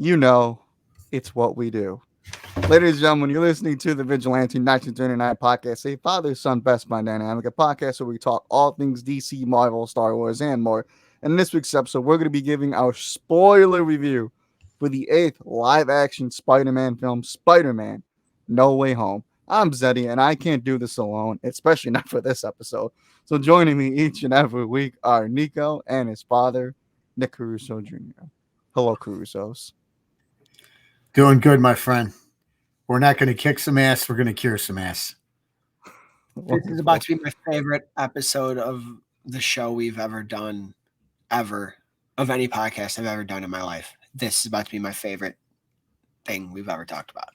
You know, it's what we do. Ladies and gentlemen, you're listening to the Vigilante 1939 podcast, a father son best friend dynamic, a podcast where we talk all things DC, Marvel, Star Wars, and more. And in this week's episode, we're going to be giving our spoiler review for the eighth live action Spider Man film, Spider Man No Way Home. I'm Zeddy, and I can't do this alone, especially not for this episode. So joining me each and every week are Nico and his father, Nick Caruso Jr. Hello, Carusos. Doing good, my friend. We're not going to kick some ass. We're going to cure some ass. This is about to be my favorite episode of the show we've ever done, ever, of any podcast I've ever done in my life. This is about to be my favorite thing we've ever talked about.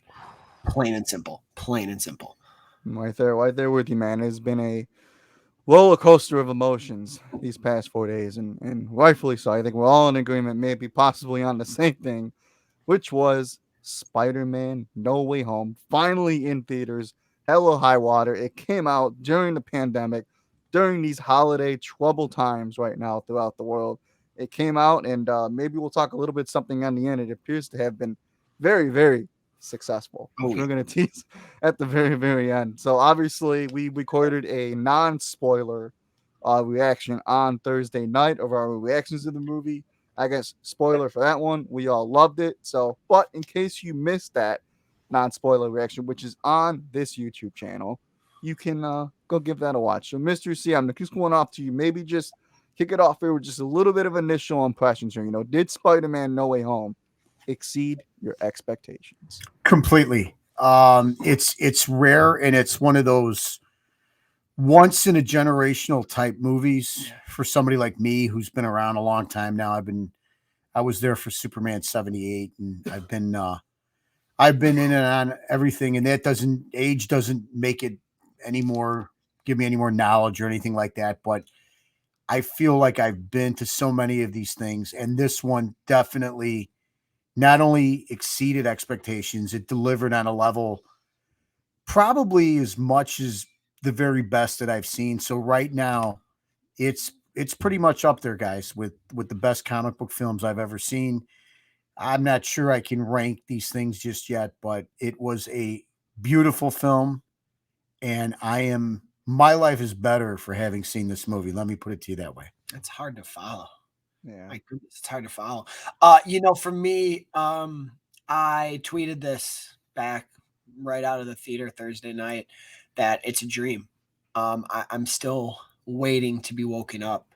Plain and simple. Plain and simple. Right there with you, man. It's been a roller coaster of emotions these past 4 days, and rightfully so. I think we're all in agreement, maybe possibly on the same thing, which was Spider-Man No Way Home, finally in theaters, hella high water. It came out during the pandemic, during these holiday troubled times right now throughout the world. It came out, and maybe we'll talk a little bit something on the end. It appears to have been very, very successful, which we're going to tease at the very, very end. So obviously, we recorded a non-spoiler reaction on Thursday night of our reactions to the movie. I guess spoiler for that one, we all loved it. So, but in case you missed that non-spoiler reaction, which is on this YouTube channel, you can go give that a watch. So, Mr. C, I'm just going off to you. Maybe just kick it off here with just a little bit of initial impressions here. Did Spider-Man No Way Home exceed your expectations? Completely. It's rare, and it's one of those once in a generational type movies for somebody like me who's been around a long time now. I was there for Superman 78, and I've been in and on everything, and that doesn't make it any more, give me any more knowledge or anything like that. But I feel like I've been to so many of these things, and this one definitely not only exceeded expectations, it delivered on a level probably as much as the very best that I've seen. So right now, it's pretty much up there, guys, with the best comic book films I've ever seen. I'm not sure I can rank these things just yet, but it was a beautiful film, and my life is better for having seen this movie. Let me put it to you that way. It's hard to follow. Yeah. My goodness, it's hard to follow. For me, I tweeted this back right out of the theater Thursday night that it's a dream. I'm still waiting to be woken up.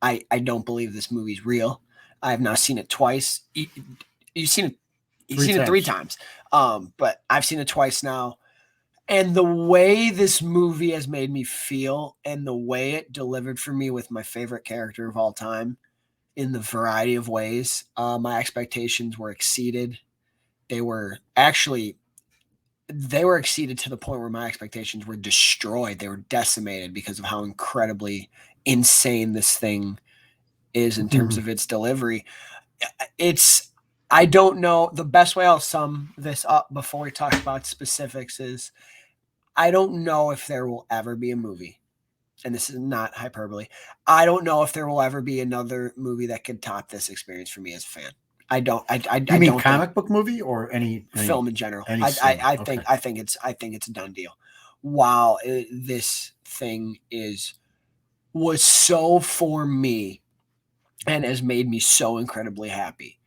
I don't believe this movie's real. I have now seen it twice. You've seen it. You've seen it 3 times. But I've seen it twice now. And the way this movie has made me feel and the way it delivered for me with my favorite character of all time in the variety of ways, my expectations were exceeded. They were exceeded to the point where my expectations were destroyed. They were decimated because of how incredibly insane this thing is in terms of its delivery. I don't know. The best way I'll sum this up before we talk about specifics is I don't know if there will ever be a movie, and this is not hyperbole. I don't know if there will ever be another movie that could top this experience for me as a fan. I don't. You mean comic book movie or any film in general? I think it's a done deal. Wow, this thing was so for me, and has made me so incredibly happy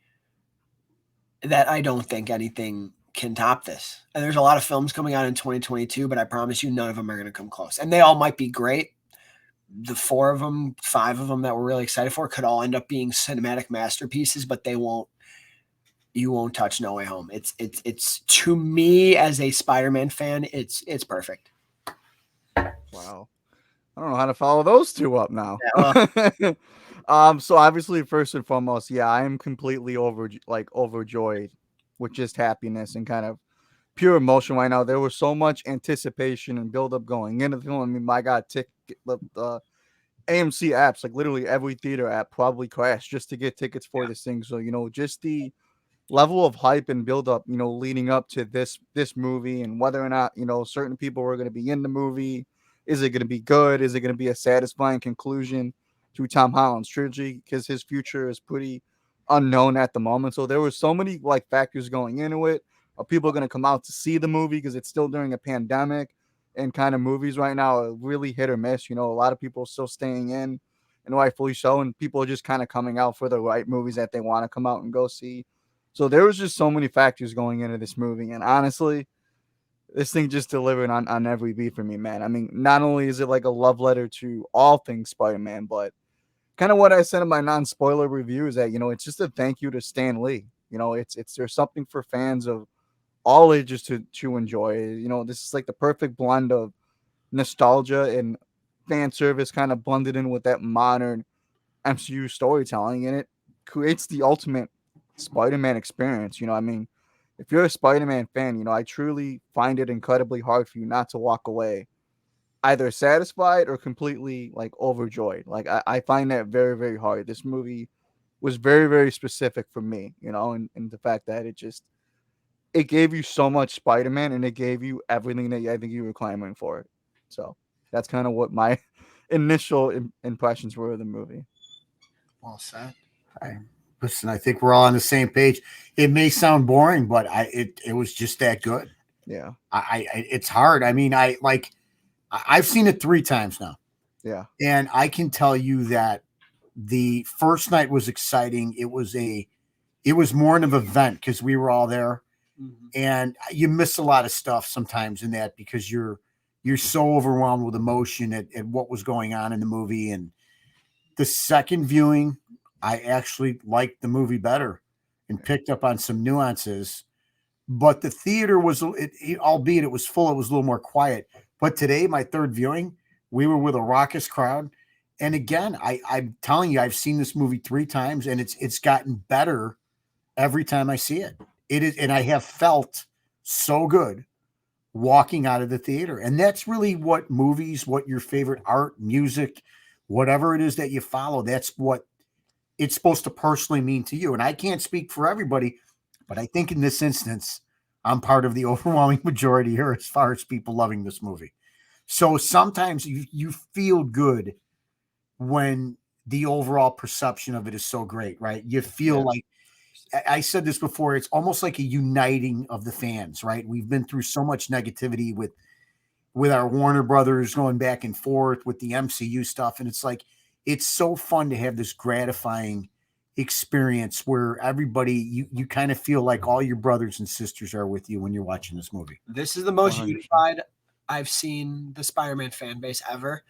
that I don't think anything can top this. And there's a lot of films coming out in 2022, but I promise you, none of them are going to come close. And they all might be great. The 5 of them that we're really excited for could all end up being cinematic masterpieces, but they won't. You won't touch No Way Home. It's to me as a Spider-Man fan, it's perfect. Wow. I don't know how to follow those two up now. Yeah, So obviously, first and foremost, yeah, I am completely overjoyed with just happiness and kind of pure emotion right now. There was so much anticipation and build up going into the film. I mean, my God, the AMC apps, like literally every theater app probably crashed just to get tickets for this thing. So, just the level of hype and build up, leading up to this movie and whether or not, certain people were going to be in the movie. Is it going to be good? Is it going to be a satisfying conclusion to Tom Holland's trilogy? Because his future is pretty unknown at the moment. So there were so many like factors going into it. Are people going to come out to see the movie because it's still during a pandemic? And kind of movies right now are really hit or miss. You know, a lot of people are still staying in, and rightfully so. And people are just kind of coming out for the right movies that they want to come out and go see. So there was just so many factors going into this movie, and honestly, this thing just delivered on every beat for me, man. I mean, not only is it like a love letter to all things Spider-Man, but kind of what I said in my non-spoiler review is that, you know, it's just a thank you to Stan Lee. You know, it's there's something for fans of all ages to enjoy. You know, this is like the perfect blend of nostalgia and fan service kind of blended in with that modern MCU storytelling, and it creates the ultimate Spider-Man experience. You know, I mean, if you're a Spider-Man fan, you know, I truly find it incredibly hard for you not to walk away either satisfied or completely like overjoyed. Like I find that very, very hard. This movie was very, very specific for me, you know, and the fact that it gave you so much Spider-Man and it gave you everything that I think you were clamoring for. So that's kind of what my initial impressions were of the movie. Well said. I, listen, I think we're all on the same page. It may sound boring, but it was just that good. Yeah. It's hard. I mean, I've seen it 3 times now, Yeah. and I can tell you that the first night was exciting. It was more of an event because we were all there, and you miss a lot of stuff sometimes in that because you're so overwhelmed with emotion at what was going on in the movie. And the second viewing, I actually liked the movie better and picked up on some nuances. But the theater was, albeit it was full, it was a little more quiet. But today, my third viewing, we were with a raucous crowd. And again, I'm telling you, I've seen this movie 3 times, and it's gotten better every time I see it. It is, and I have felt so good walking out of the theater. And that's really what movies, what your favorite art, music, whatever it is that you follow, that's what it's supposed to personally mean to you. And I can't speak for everybody, but I think in this instance, I'm part of the overwhelming majority here as far as people loving this movie. So sometimes you feel good when the overall perception of it is so great, right? You feel Yeah. like I said this before, it's almost like a uniting of the fans, right? We've been through so much negativity with our Warner Brothers going back and forth with the MCU stuff. And it's like, it's so fun to have this gratifying experience where everybody, you kind of feel like all your brothers and sisters are with you when you're watching this movie. This is the most 100%. unified I've seen the Spider-Man fan base ever.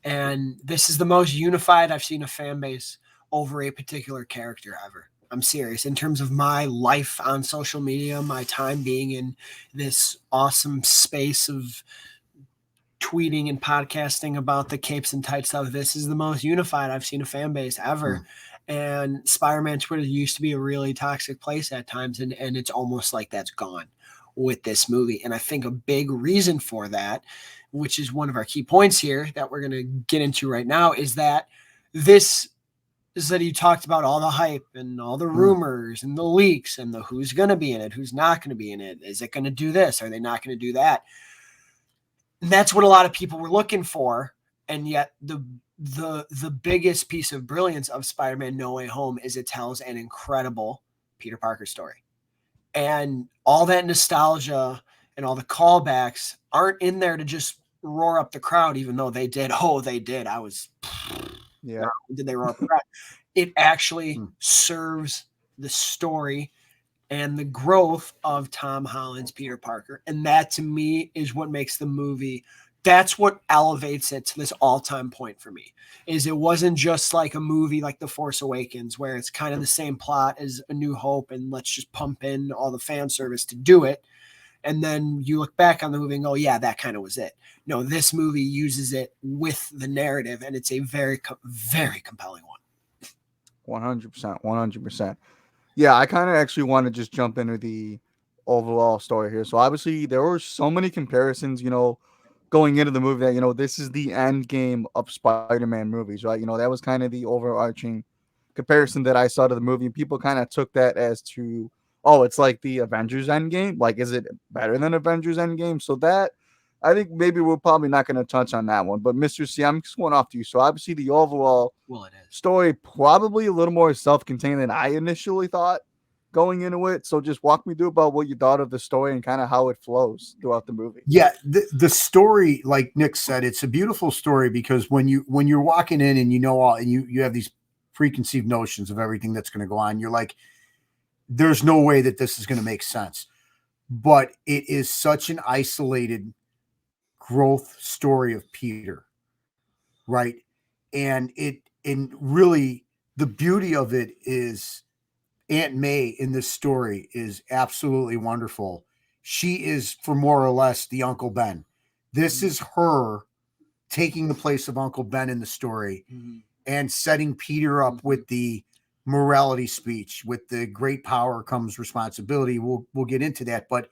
And this is the most unified I've seen a fan base over a particular character ever. I'm serious. In terms of my life on social media, my time being in this awesome space of tweeting and podcasting about the capes and tight stuff, this is the most unified I've seen a fan base ever. And Spider-Man Twitter used to be a really toxic place at times, and it's almost like that's gone with this movie. And I think a big reason for that, which is one of our key points here that we're going to get into right now, is that this is that you talked about all the hype and all the rumors and the leaks and the who's going to be in it, who's not going to be in it. Is it going to do this? Are they not going to do that? And that's what a lot of people were looking for. And yet the biggest piece of brilliance of Spider-Man No Way Home is it tells an incredible Peter Parker story. And all that nostalgia and all the callbacks aren't in there to just roar up the crowd, even though they did. Oh, they did. I was, Yeah. did they roar up the crowd? It actually serves the story and the growth of Tom Holland's Peter Parker. And that to me is what makes the movie, that's what elevates it to this all-time point for me, is it wasn't just like a movie like The Force Awakens where it's kind of the same plot as A New Hope and let's just pump in all the fan service to do it. And then you look back on the movie and go, yeah, that kind of was it. No, this movie uses it with the narrative, and it's a very, very compelling one. 100%. 100%. Yeah, I kind of actually want to just jump into the overall story here. So obviously there were so many comparisons, you know, going into the movie that, you know, this is the end game of Spider-Man movies, right? You know, that was kind of the overarching comparison that I saw to the movie. And people kind of took that as to, oh, it's like the Avengers Endgame. Like, is it better than Avengers Endgame? So that I think maybe we're probably not going to touch on that one. But Mr. C, I'm just going off to you. So obviously the overall Well, it is. story probably a little more self-contained than I initially thought going into it. So just walk me through about what you thought of the story and kind of how it flows throughout the movie. Yeah, the story, like Nick said, it's a beautiful story because when you're walking in and you know all, and you have these preconceived notions of everything that's going to go on, you're like, there's no way that this is going to make sense. But it is such an isolated growth story of Peter, right? And really the beauty of it is Aunt May in this story is absolutely wonderful. She is, for more or less, the Uncle Ben. This is her taking the place of Uncle Ben in the story and setting Peter up with the morality speech. With the great power comes responsibility. We'll get into that, but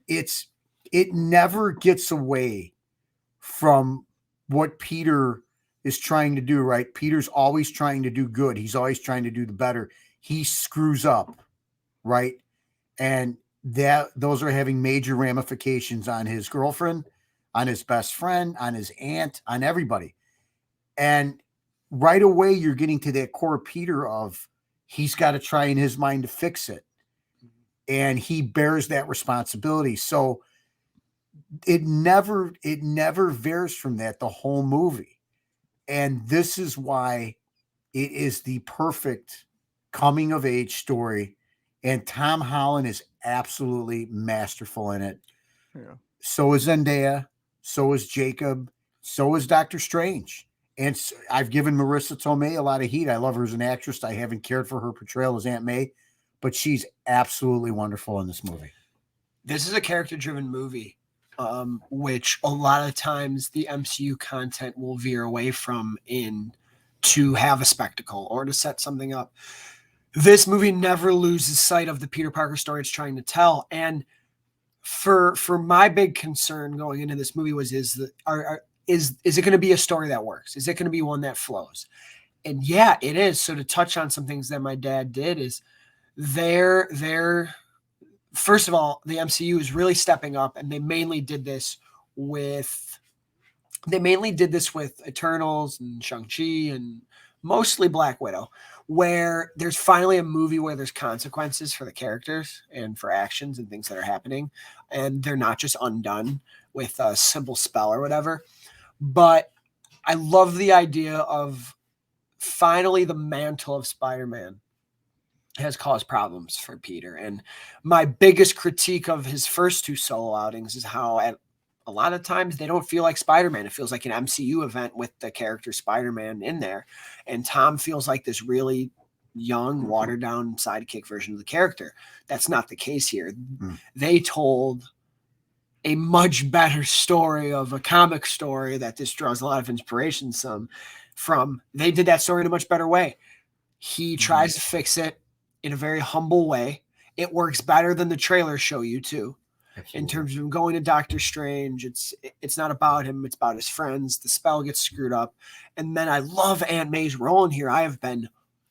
it never gets away from what Peter is trying to do, right? Peter's always trying to do good. He's always trying to do the better. He screws up, right? And that those are having major ramifications on his girlfriend, on his best friend, on his aunt, on everybody. And right away you're getting to that core Peter of he's got to try in his mind to fix it. And he bears that responsibility. So it never veers from that the whole movie. And this is why it is the perfect coming of age story. And Tom Holland is absolutely masterful in it. Yeah. So is Zendaya. So is Jacob. So is Doctor Strange. And I've given Marissa Tomei a lot of heat. I love her as an actress. I haven't cared for her portrayal as Aunt May, but she's absolutely wonderful in this movie. This is a character-driven movie, which a lot of times the MCU content will veer away from in to have a spectacle or to set something up. This movie never loses sight of the Peter Parker story it's trying to tell. And for my big concern going into this movie was is it going to be a story that works? Is it going to be one that flows? And yeah, it is. So to touch on some things that my dad did is they're first of all, the MCU is really stepping up, and they mainly did this with Eternals and Shang-Chi and mostly Black Widow, where there's finally a movie where there's consequences for the characters and for actions and things that are happening, and they're not just undone with a simple spell or whatever. But I love the idea of finally the mantle of Spider-Man has caused problems for Peter. And my biggest critique of his first two solo outings is how at a lot of times they don't feel like Spider-Man. It feels like an MCU event with the character Spider-Man in there. And Tom feels like this really young, watered down sidekick version of the character. That's not the case here. They told a much better story of a comic story that this draws a lot of inspiration from. They did that story in a much better way. He tries to fix it in a very humble way. It works better than the trailers show you too. Absolutely. In terms of him going to Doctor Strange, it's not about him, it's about his friends. The spell gets screwed up. And then I love Aunt May's role in here. I have been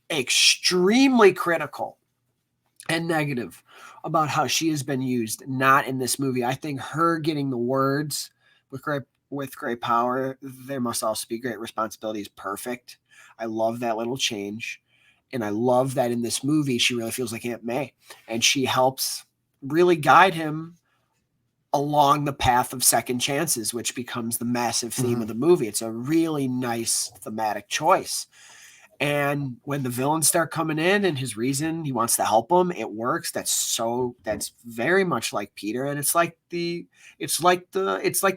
extremely critical and negative about how she has been used, not in this movie. I think her getting the words with great power, there must also be great responsibility is perfect. I love that little change. And I love that in this movie, she really feels like Aunt May. And she helps really guide him along the path of second chances, which becomes the massive theme of the movie. It's a really nice thematic choice. And when the villains start coming in and his reason he wants to help them, it works. That's very much like Peter. And it's like the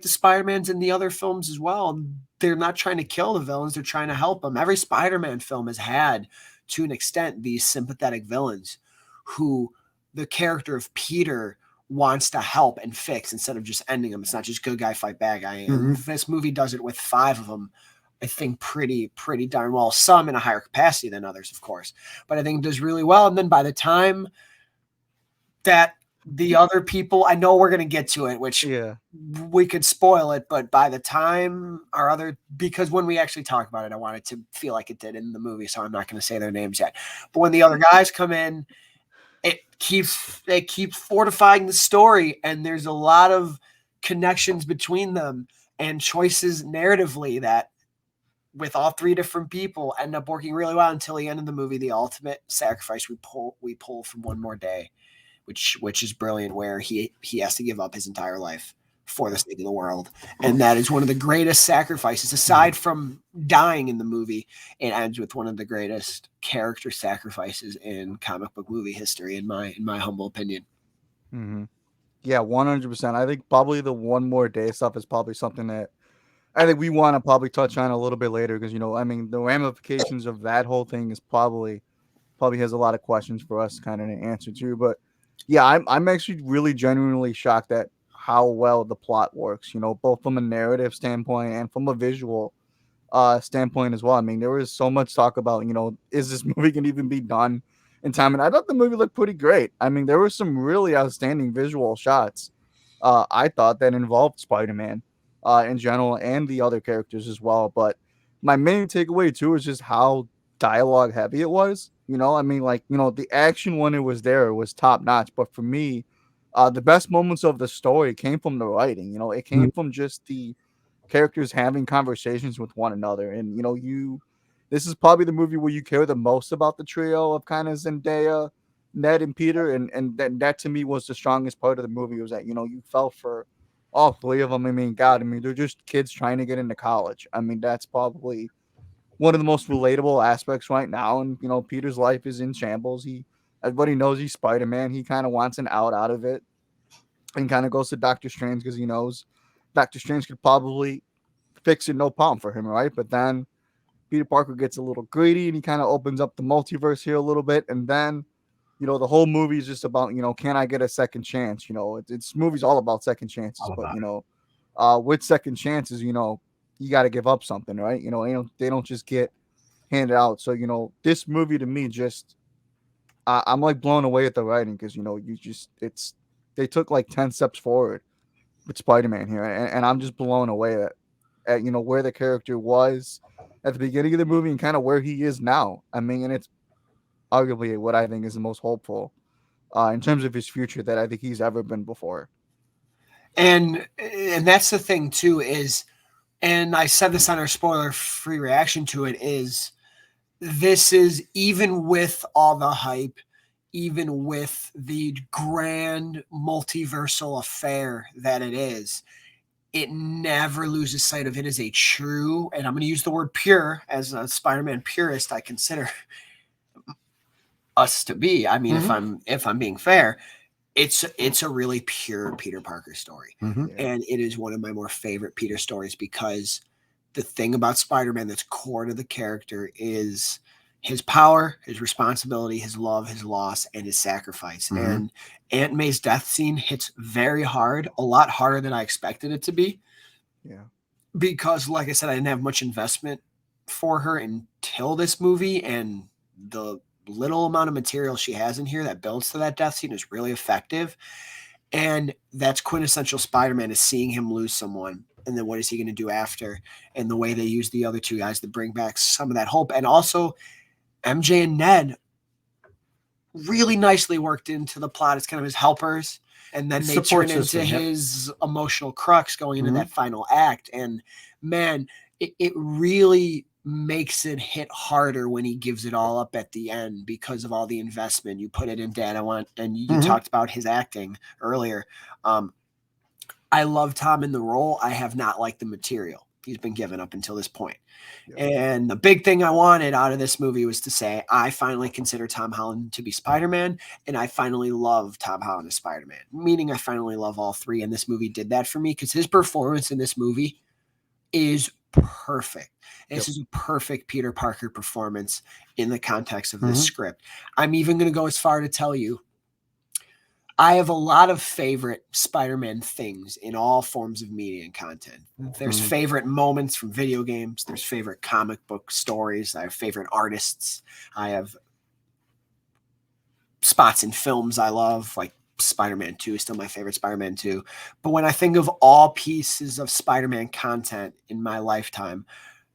Spider-Mans in the other films as well. They're not trying to kill the villains. They're trying to help them. Every Spider-Man film has had, to an extent, these sympathetic villains who the character of Peter wants to help and fix instead of just ending them. It's not just good guy fight bad guy. And this movie does it with 5 of them. I think pretty darn well. Some in a higher capacity than others, of course, but I think it does really well. And then by the time that the other people, I know we're going to get to it, which we could spoil it, but by the time because when we actually talk about it, I want it to feel like it did in the movie. So I'm not going to say their names yet, but when the other guys come in, they keep fortifying the story. And there's a lot of connections between them and choices narratively that with all three different people end up working really well until the end of the movie. The ultimate sacrifice we pull from One More Day, which is brilliant, where he has to give up his entire life for the sake of the world. And that is one of the greatest sacrifices, aside from dying in the movie. It ends with one of the greatest character sacrifices in comic book movie history, in my humble opinion. Mm-hmm. Yeah, 100%. I think probably the One More Day stuff is probably something that I think we want to probably touch on a little bit later because, I mean, the ramifications of that whole thing is probably has a lot of questions for us kind of to answer too. But yeah, I'm actually really genuinely shocked at how well the plot works, both from a narrative standpoint and from a visual standpoint as well. I mean, there was so much talk about, is this movie can even be done in time? And I thought the movie looked pretty great. I mean, there were some really outstanding visual shots. I thought that involved Spider-Man in general and the other characters as well. But my main takeaway too is just how dialogue heavy it was. I mean, like, the action when it was there was top notch. But for me, the best moments of the story came from the writing. It came from just the characters having conversations with one another. And this is probably the movie where you care the most about the trio of kind of Zendaya, Ned, and Peter. And that to me was the strongest part of the movie, was that you felt for all three of them. I mean, God, I mean, they're just kids trying to get into college. I mean, that's probably one of the most relatable aspects right now. And Peter's life is in shambles. Everybody knows he's Spider-Man. He kind of wants an out of it, and kind of goes to Doctor Strange because he knows Doctor Strange could probably fix it no problem for him, right? But then Peter Parker gets a little greedy and he kind of opens up the multiverse here a little bit. And then, the whole movie is just about, can I get a second chance? It's movie's all about second chances, but with second chances, you got to give up something, right? They don't just get handed out. So, this movie to me just, I'm like blown away at the writing because, they took like 10 steps forward with Spider-Man here. And I'm just blown away at where the character was at the beginning of the movie and kind of where he is now. I mean, and it's arguably what I think is the most hopeful in terms of his future that I think he's ever been before. And that's the thing too is, and I said this on our spoiler-free reaction to it, is this is, even with all the hype, even with the grand multiversal affair that it is, it never loses sight of it as a true, and I'm going to use the word pure, as a Spider-Man purist I consider us to be. I mean, if I'm being fair, it's a really pure Peter Parker story. And it is one of my more favorite Peter stories because the thing about Spider-Man that's core to the character is his power, his responsibility, his love, his loss, and his sacrifice. And Aunt May's death scene hits very hard, a lot harder than I expected it to be. Yeah. Because, like I said, I didn't have much investment for her until this movie, and the little amount of material she has in here that builds to that death scene is really effective. And that's quintessential Spider-Man, is seeing him lose someone. And then what is he going to do after? And the way they use the other two guys to bring back some of that hope. And also, MJ and Ned really nicely worked into the plot as kind of his helpers. And then they turn into his emotional crux going into that final act. And man, it really makes it hit harder when he gives it all up at the end because of all the investment you put it in. Dan, and you talked about his acting earlier. I love Tom in the role. I have not liked the material he's been given up until this point. And the big thing I wanted out of this movie was to say, I finally consider Tom Holland to be Spider-Man, and I finally love Tom Holland as Spider-Man, meaning I finally love all three. And this movie did that for me because his performance in this movie is perfect. This is a perfect Peter Parker performance in the context of this script. I'm even going to go as far to tell you, I have a lot of favorite Spider-Man things in all forms of media and content. There's favorite moments from video games. There's favorite comic book stories. I have favorite artists. I have spots in films I love, like Spider-Man 2 is still my favorite Spider-Man 2. But when I think of all pieces of Spider-Man content in my lifetime,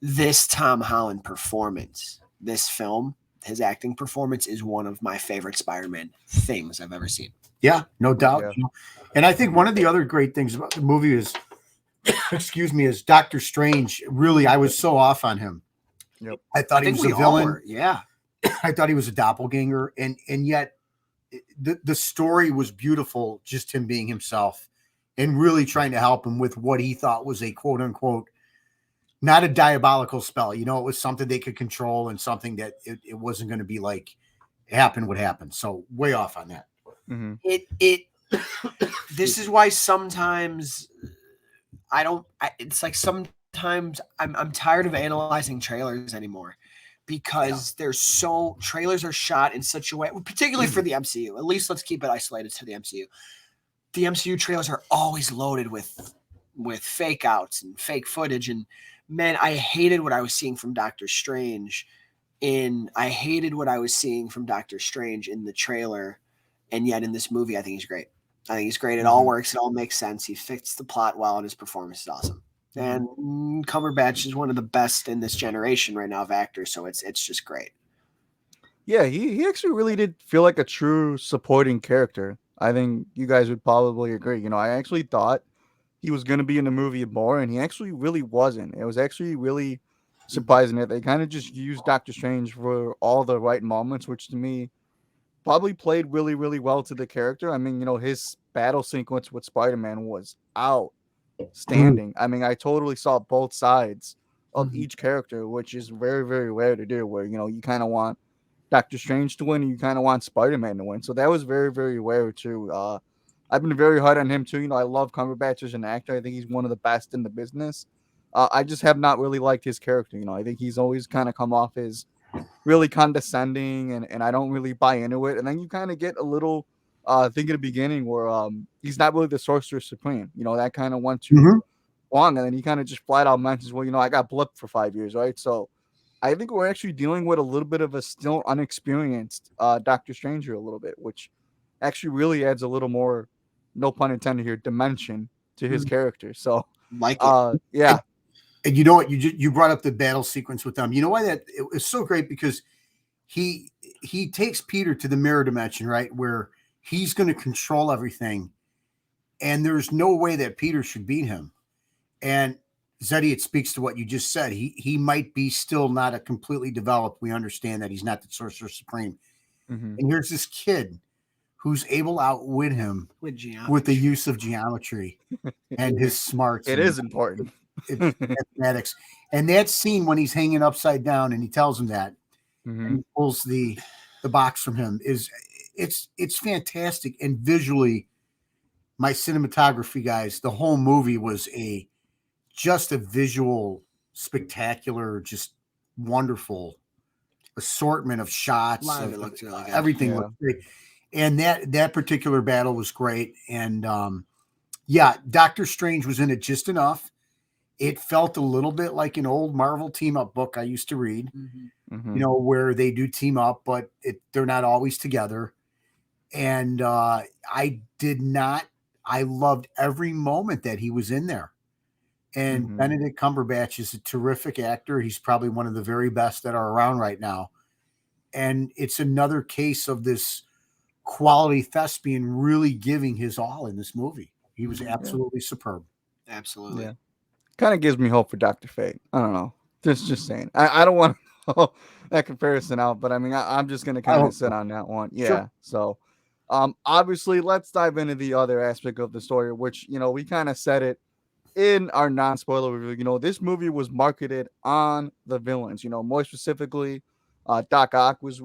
this Tom Holland performance, this film his acting performance is one of my favorite Spider-Man things I've ever seen. Yeah, no doubt. Yeah. And I think one of the other great things about the movie is, excuse me, is Doctor Strange. Really, I was so off on him. Yep. I thought I he think was a we all villain. were. Yeah. I thought he was a doppelganger, and yet the story was beautiful. Just him being himself, and really trying to help him with what he thought was a quote unquote not a diabolical spell. You know, it was something they could control and something that it wasn't going to be like happen would happen. So way off on that. Mm-hmm. It this is why sometimes I don't it's like sometimes I'm tired of analyzing trailers anymore because trailers are shot in such a way, particularly for the MCU. At least let's keep it isolated to the MCU. The MCU trailers are always loaded with fake outs and fake footage, and man, I hated what I was seeing from Doctor Strange I hated what I was seeing from Doctor Strange in the trailer, and yet in this movie I think he's great. I think he's great. It all works. It all makes sense. He fits the plot well, and his performance is awesome. And Cumberbatch is one of the best in this generation right now of actors, so it's just great. Yeah, he actually really did feel like a true supporting character. I think you guys would probably agree. I actually thought he was going to be in the movie more, and he actually really wasn't. It was actually really surprising that they kind of just used Doctor Strange for all the right moments, which to me probably played really, really well to the character. I mean, his battle sequence with Spider-Man was outstanding. I mean, I totally saw both sides of each character, which is very, very rare to do, where, you kind of want Doctor Strange to win and you kind of want Spider-Man to win. So that was very, very rare too. I've been very hard on him too. I love Cumberbatch as an actor. I think he's one of the best in the business. I just have not really liked his character. I think he's always kind of come off as really condescending, and I don't really buy into it. And then you kind of get a little thing at the beginning where he's not really the Sorcerer Supreme. That kind of went too long, and then he kind of just flat out mentions, well, I got blipped for 5 years, right? So I think we're actually dealing with a little bit of a still unexperienced Doctor Strange here a little bit, which actually really adds a little more, no pun intended here, dimension to his character. So, Like it. yeah. And you know what? You brought up the battle sequence with them. You know why that it was so great? Because he takes Peter to the mirror dimension, right, where he's going to control everything, and there's no way that Peter should beat him. And Zeddy, it speaks to what you just said. He might be still not a completely developed. We understand that he's not the Sorcerer Supreme. And here's this kid who's able to outwit him with the use of geometry and his smarts. It is important. Mathematics. And that scene when he's hanging upside down and he tells him that, and he pulls the box from him, it's fantastic. And visually, my cinematography guys, the whole movie was just a visual, spectacular, just wonderful assortment of shots. A lot of it looked really good. Everything looked great. And that particular battle was great. And Doctor Strange was in it just enough. It felt a little bit like an old Marvel team up book I used to read, where they do team up, but they're not always together. And I loved every moment that he was in there. And Benedict Cumberbatch is a terrific actor. He's probably one of the very best that are around right now. And it's another case of this quality thespian really giving his all in this movie. He was absolutely superb. Absolutely. Yeah. Kind of gives me hope for Dr. Fate. I don't know. Just saying. I don't want to throw that comparison out, but I mean, I'm just going to kind of sit on that one. Yeah. Sure. So, obviously, let's dive into the other aspect of the story, which, we kind of said it in our non-spoiler review. This movie was marketed on the villains. More specifically, Doc Ock was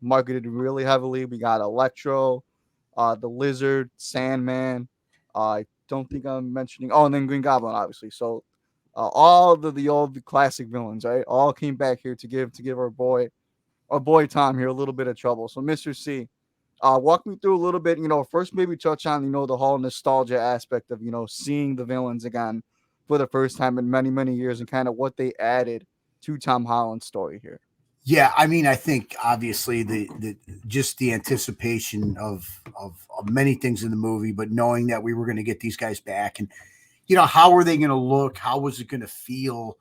marketed really heavily. We got Electro, the Lizard, Sandman. I don't think I'm mentioning. Oh, and then Green Goblin, obviously. So, all the old classic villains, right? All came back here to give our boy Tom here a little bit of trouble. So, Mr. C, walk me through a little bit. First maybe touch on the whole nostalgia aspect of seeing the villains again for the first time in many, many years, and kind of what they added to Tom Holland's story here. Yeah, I mean, I think obviously the just the anticipation of many things in the movie, but knowing that we were going to get these guys back, and how were they going to look? How was it going to feel?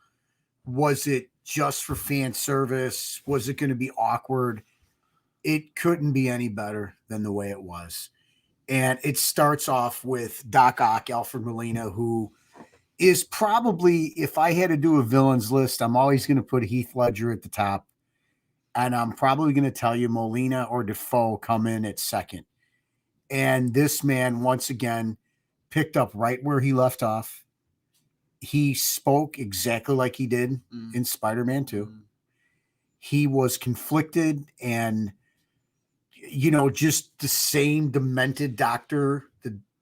Was it just for fan service? Was it going to be awkward? It couldn't be any better than the way it was. And it starts off with Doc Ock, Alfred Molina, who is probably, if I had to do a villains list, I'm always going to put Heath Ledger at the top. And I'm probably going to tell you Molina or Defoe come in at second. And this man, once again, picked up right where he left off. He spoke exactly like he did in Spider-Man 2. He was conflicted and, just the same demented doctor,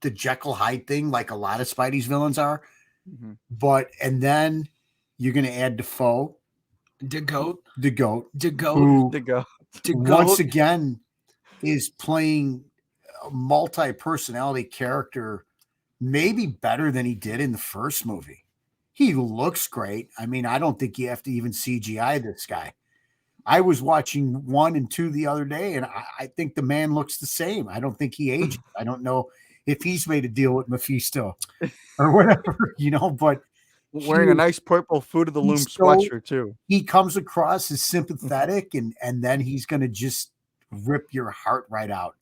the Jekyll Hyde thing, like a lot of Spidey's villains are. But, and then you're going to add Defoe. The goat. Who once again is playing a multi-personality character maybe better than he did in the first movie. He looks great. I mean, I don't think you have to even CGI this guy. I was watching 1 and 2 the other day, and I think the man looks the same. I don't think he aged. I don't know if he's made a deal with Mephisto or whatever, but wearing a nice purple Fruit of the Loom sweatshirt too. He comes across as sympathetic, and then he's going to just rip your heart right out.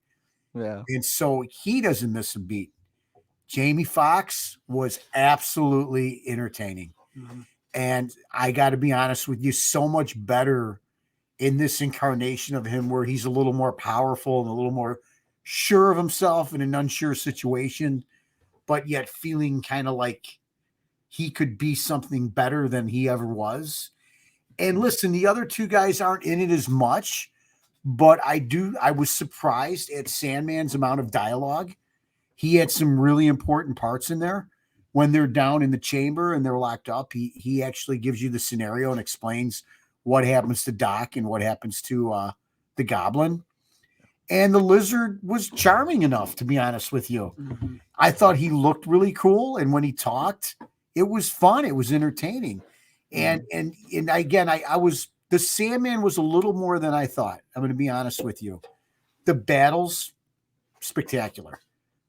Yeah. And so he doesn't miss a beat. Jamie Foxx was absolutely entertaining. And I got to be honest with you, so much better in this incarnation of him where he's a little more powerful and a little more sure of himself in an unsure situation, but yet feeling kind of like he could be something better than he ever was. And listen, the other two guys aren't in it as much, but I was surprised at Sandman's amount of dialogue. He had some really important parts in there. When they're down in the chamber and they're locked up, he actually gives you the scenario and explains what happens to Doc and what happens to the Goblin. And the Lizard was charming enough, to be honest with you. I thought he looked really cool, and when he talked, it was fun. It was entertaining. And again, the Sandman was a little more than I thought. I'm going to be honest with you. The battles, spectacular.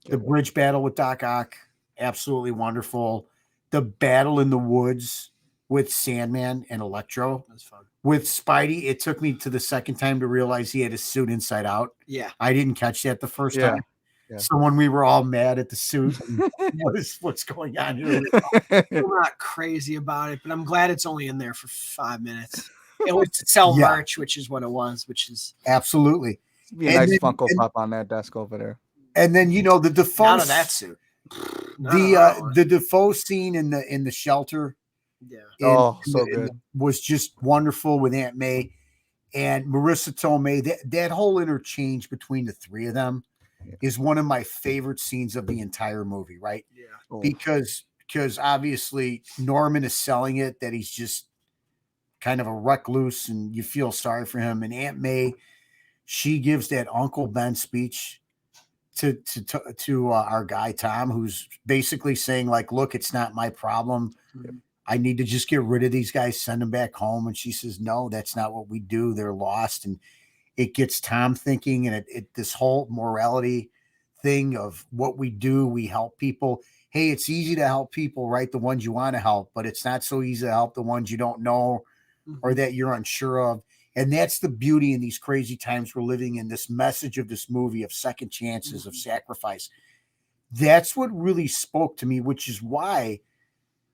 The bridge battle with Doc Ock, absolutely wonderful. The battle in the woods with Sandman and Electro. That's fun. With Spidey, it took me to the second time to realize he had his suit inside out. Yeah. I didn't catch that the first time. Yeah. So when we were all mad at the suit, what's going on here? I'm not crazy about it, but I'm glad it's only in there for 5 minutes. It was to sell merch, which is what it was, which is absolutely. Be a nice Funko Pop on that desk over there. And then the Defoe out of that suit. The Defoe scene in the shelter. Yeah. So good. Was just wonderful with Aunt May and Marissa Tomei. That whole interchange between the three of them is one of my favorite scenes of the entire movie, right? Yeah. Because obviously Norman is selling it that he's just kind of a recluse and you feel sorry for him. And Aunt May, she gives that Uncle Ben speech to our guy Tom, who's basically saying like, look, it's not my problem. I need to just get rid of these guys, send them back home. And she says, no, that's not what we do. They're lost. And it gets Tom thinking, and it this whole morality thing of what we do, we help people. Hey, it's easy to help people, right? The ones you want to help, but it's not so easy to help the ones you don't know or that you're unsure of. And that's the beauty in these crazy times we're living in, this message of this movie of second chances, of sacrifice. That's what really spoke to me, which is why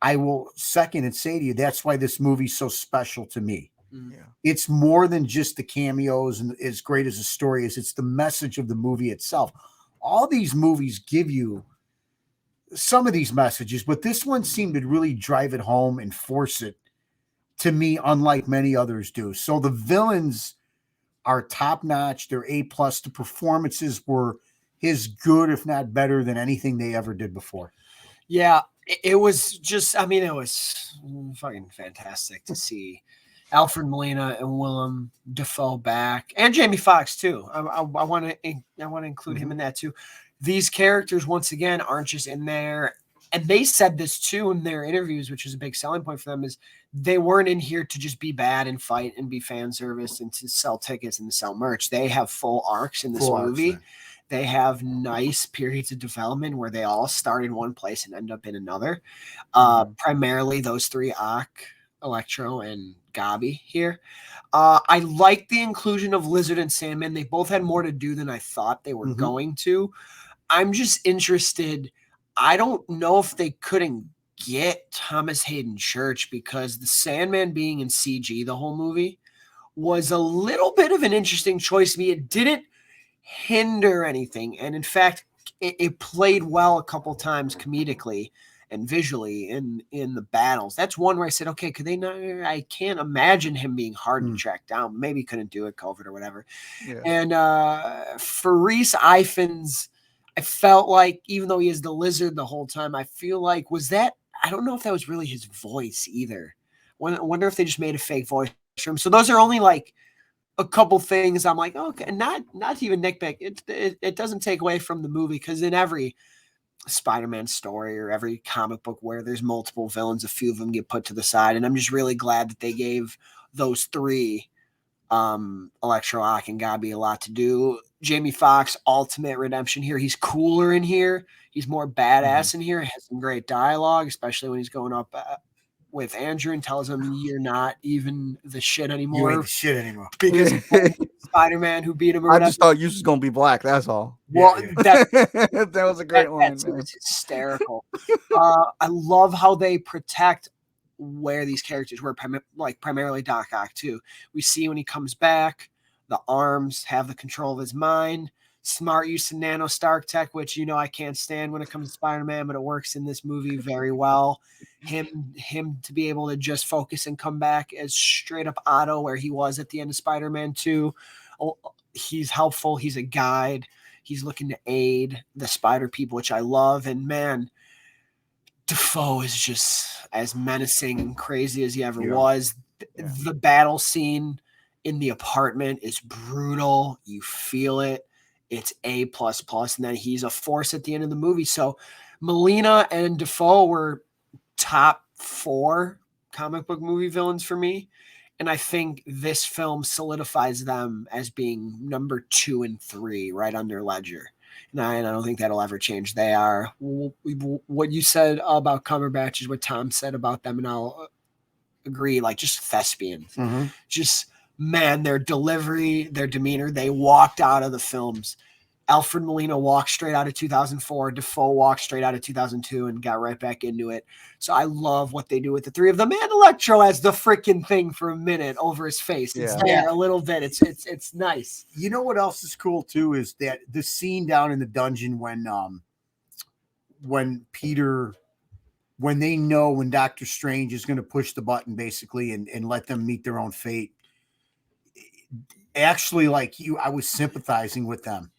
I will second and say to you, that's why this movie's so special to me. Yeah. It's more than just the cameos and as great as the story is. It's the message of the movie itself. All these movies give you some of these messages, but this one seemed to really drive it home and force it to me, unlike many others do. So the villains are top notch. They're A+. The performances were as good, if not better, than anything they ever did before. Yeah, it was just, it was fucking fantastic to see Alfred Molina and Willem Dafoe back, and Jamie Foxx too. I want to include him in that too. These characters, once again, aren't just in there. And they said this too in their interviews, which is a big selling point for them, is they weren't in here to just be bad and fight and be fan service and to sell tickets and to sell merch. They have full arcs in this movie. They have nice periods of development where they all start in one place and end up in another. Primarily those three, Ock, Electro, and Gabi here. I like the inclusion of Lizard and Sandman. They both had more to do than I thought they were going to. I'm just interested. I don't know if they couldn't get Thomas Hayden Church, because the Sandman being in CG the whole movie was a little bit of an interesting choice to me. It didn't hinder anything. And in fact, it played well a couple times comedically and visually in the battles. That's one where I said, okay, could they not? I can't imagine him being hard to track down. Maybe couldn't do it, COVID or whatever. Yeah. And for Rhys Ifans, I felt like, even though he is the lizard the whole time, I feel like, I don't know if that was really his voice either. I wonder if they just made a fake voice for him. So those are only like a couple things I'm like, okay, not to even nitpick. It doesn't take away from the movie, because in every Spider-Man story or every comic book where there's multiple villains, a few of them get put to the side. And I'm just really glad that they gave those three, Electro, Ock, and Gabi, a lot to do. Jamie Foxx, ultimate redemption here. He's cooler in here. He's more badass in here. He has some great dialogue, especially when he's going up with Andrew and tells him, you're not even the shit anymore. You ain't the shit anymore. Because Spider-Man who beat him. Or I just thought you was gonna be black. That's all. Well, that was a great line. It's hysterical. I love how they protect where these characters were, primarily Doc Ock too. We see when he comes back, the arms have the control of his mind. Smart use of nano Stark tech, which I can't stand when it comes to Spider-Man, but it works in this movie very well. Him to be able to just focus and come back as straight up Otto, where he was at the end of Spider-Man 2. He's helpful. He's a guide. He's looking to aid the Spider people, which I love. And man, Dafoe is just as menacing and crazy as he ever was. The battle scene in the apartment is brutal. You feel it. It's A++, and then he's a force at the end of the movie. So Molina and Dafoe were top 4 comic book movie villains for me. And I think this film solidifies them as being number 2 and 3, right under Ledger. And I don't think that'll ever change. They are. What you said about Cumberbatch is what Tom said about them, and I'll agree. Like, just thespians. Just, man, their delivery, their demeanor, they walked out of the films. Alfred Molina walked straight out of 2004. Dafoe walked straight out of 2002 and got right back into it. So I love what they do with the three of them. And Electro has the freaking thing for a minute over his face. It's there a little bit. It's nice. You know what else is cool too is that the scene down in the dungeon when Peter, when they know when Doctor Strange is going to push the button basically and let them meet their own fate. Actually, like I was sympathizing with them.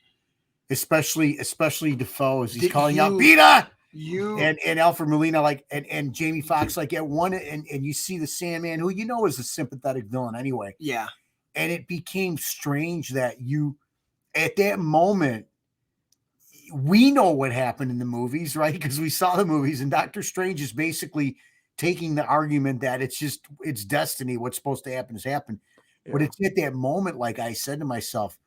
Especially Dafoe as he's calling out Peter, and Alfred Molina, like and Jamie Foxx, like at one, and you see the Sandman, who is a sympathetic villain anyway. Yeah. And it became strange that at that moment, we know what happened in the movies, right? Because we saw the movies, and Doctor Strange is basically taking the argument that it's destiny. What's supposed to happen has happened. Yeah. But it's at that moment, like I said to myself,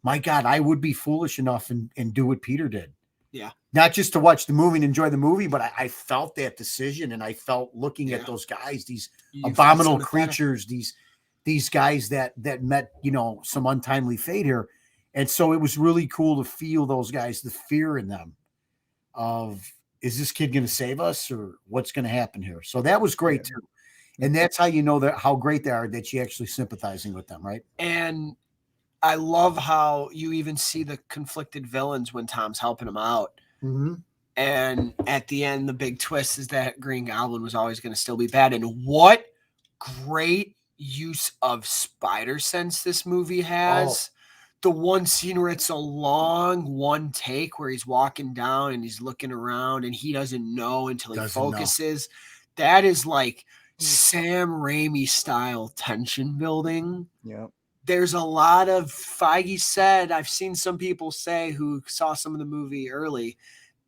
my God, I would be foolish enough and do what Peter did. Yeah. Not just to watch the movie and enjoy the movie, but I felt that decision, and I felt looking at those guys, these abominable creatures, these guys that met, some untimely fate here. And so it was really cool to feel those guys, the fear in them of, is this kid going to save us or what's going to happen here? So that was great too. And that's how you know that how great they are, that you're actually sympathizing with them, right? And I love how you even see the conflicted villains when Tom's helping them out. Mm-hmm. And at the end, the big twist is that Green Goblin was always going to still be bad. And what great use of spider sense this movie has. The one scene where it's a long one take where he's walking down and he's looking around and he doesn't know until he focuses. That is like Sam Raimi style tension building. Yeah. There's a lot of, Feige said, I've seen some people say who saw some of the movie early,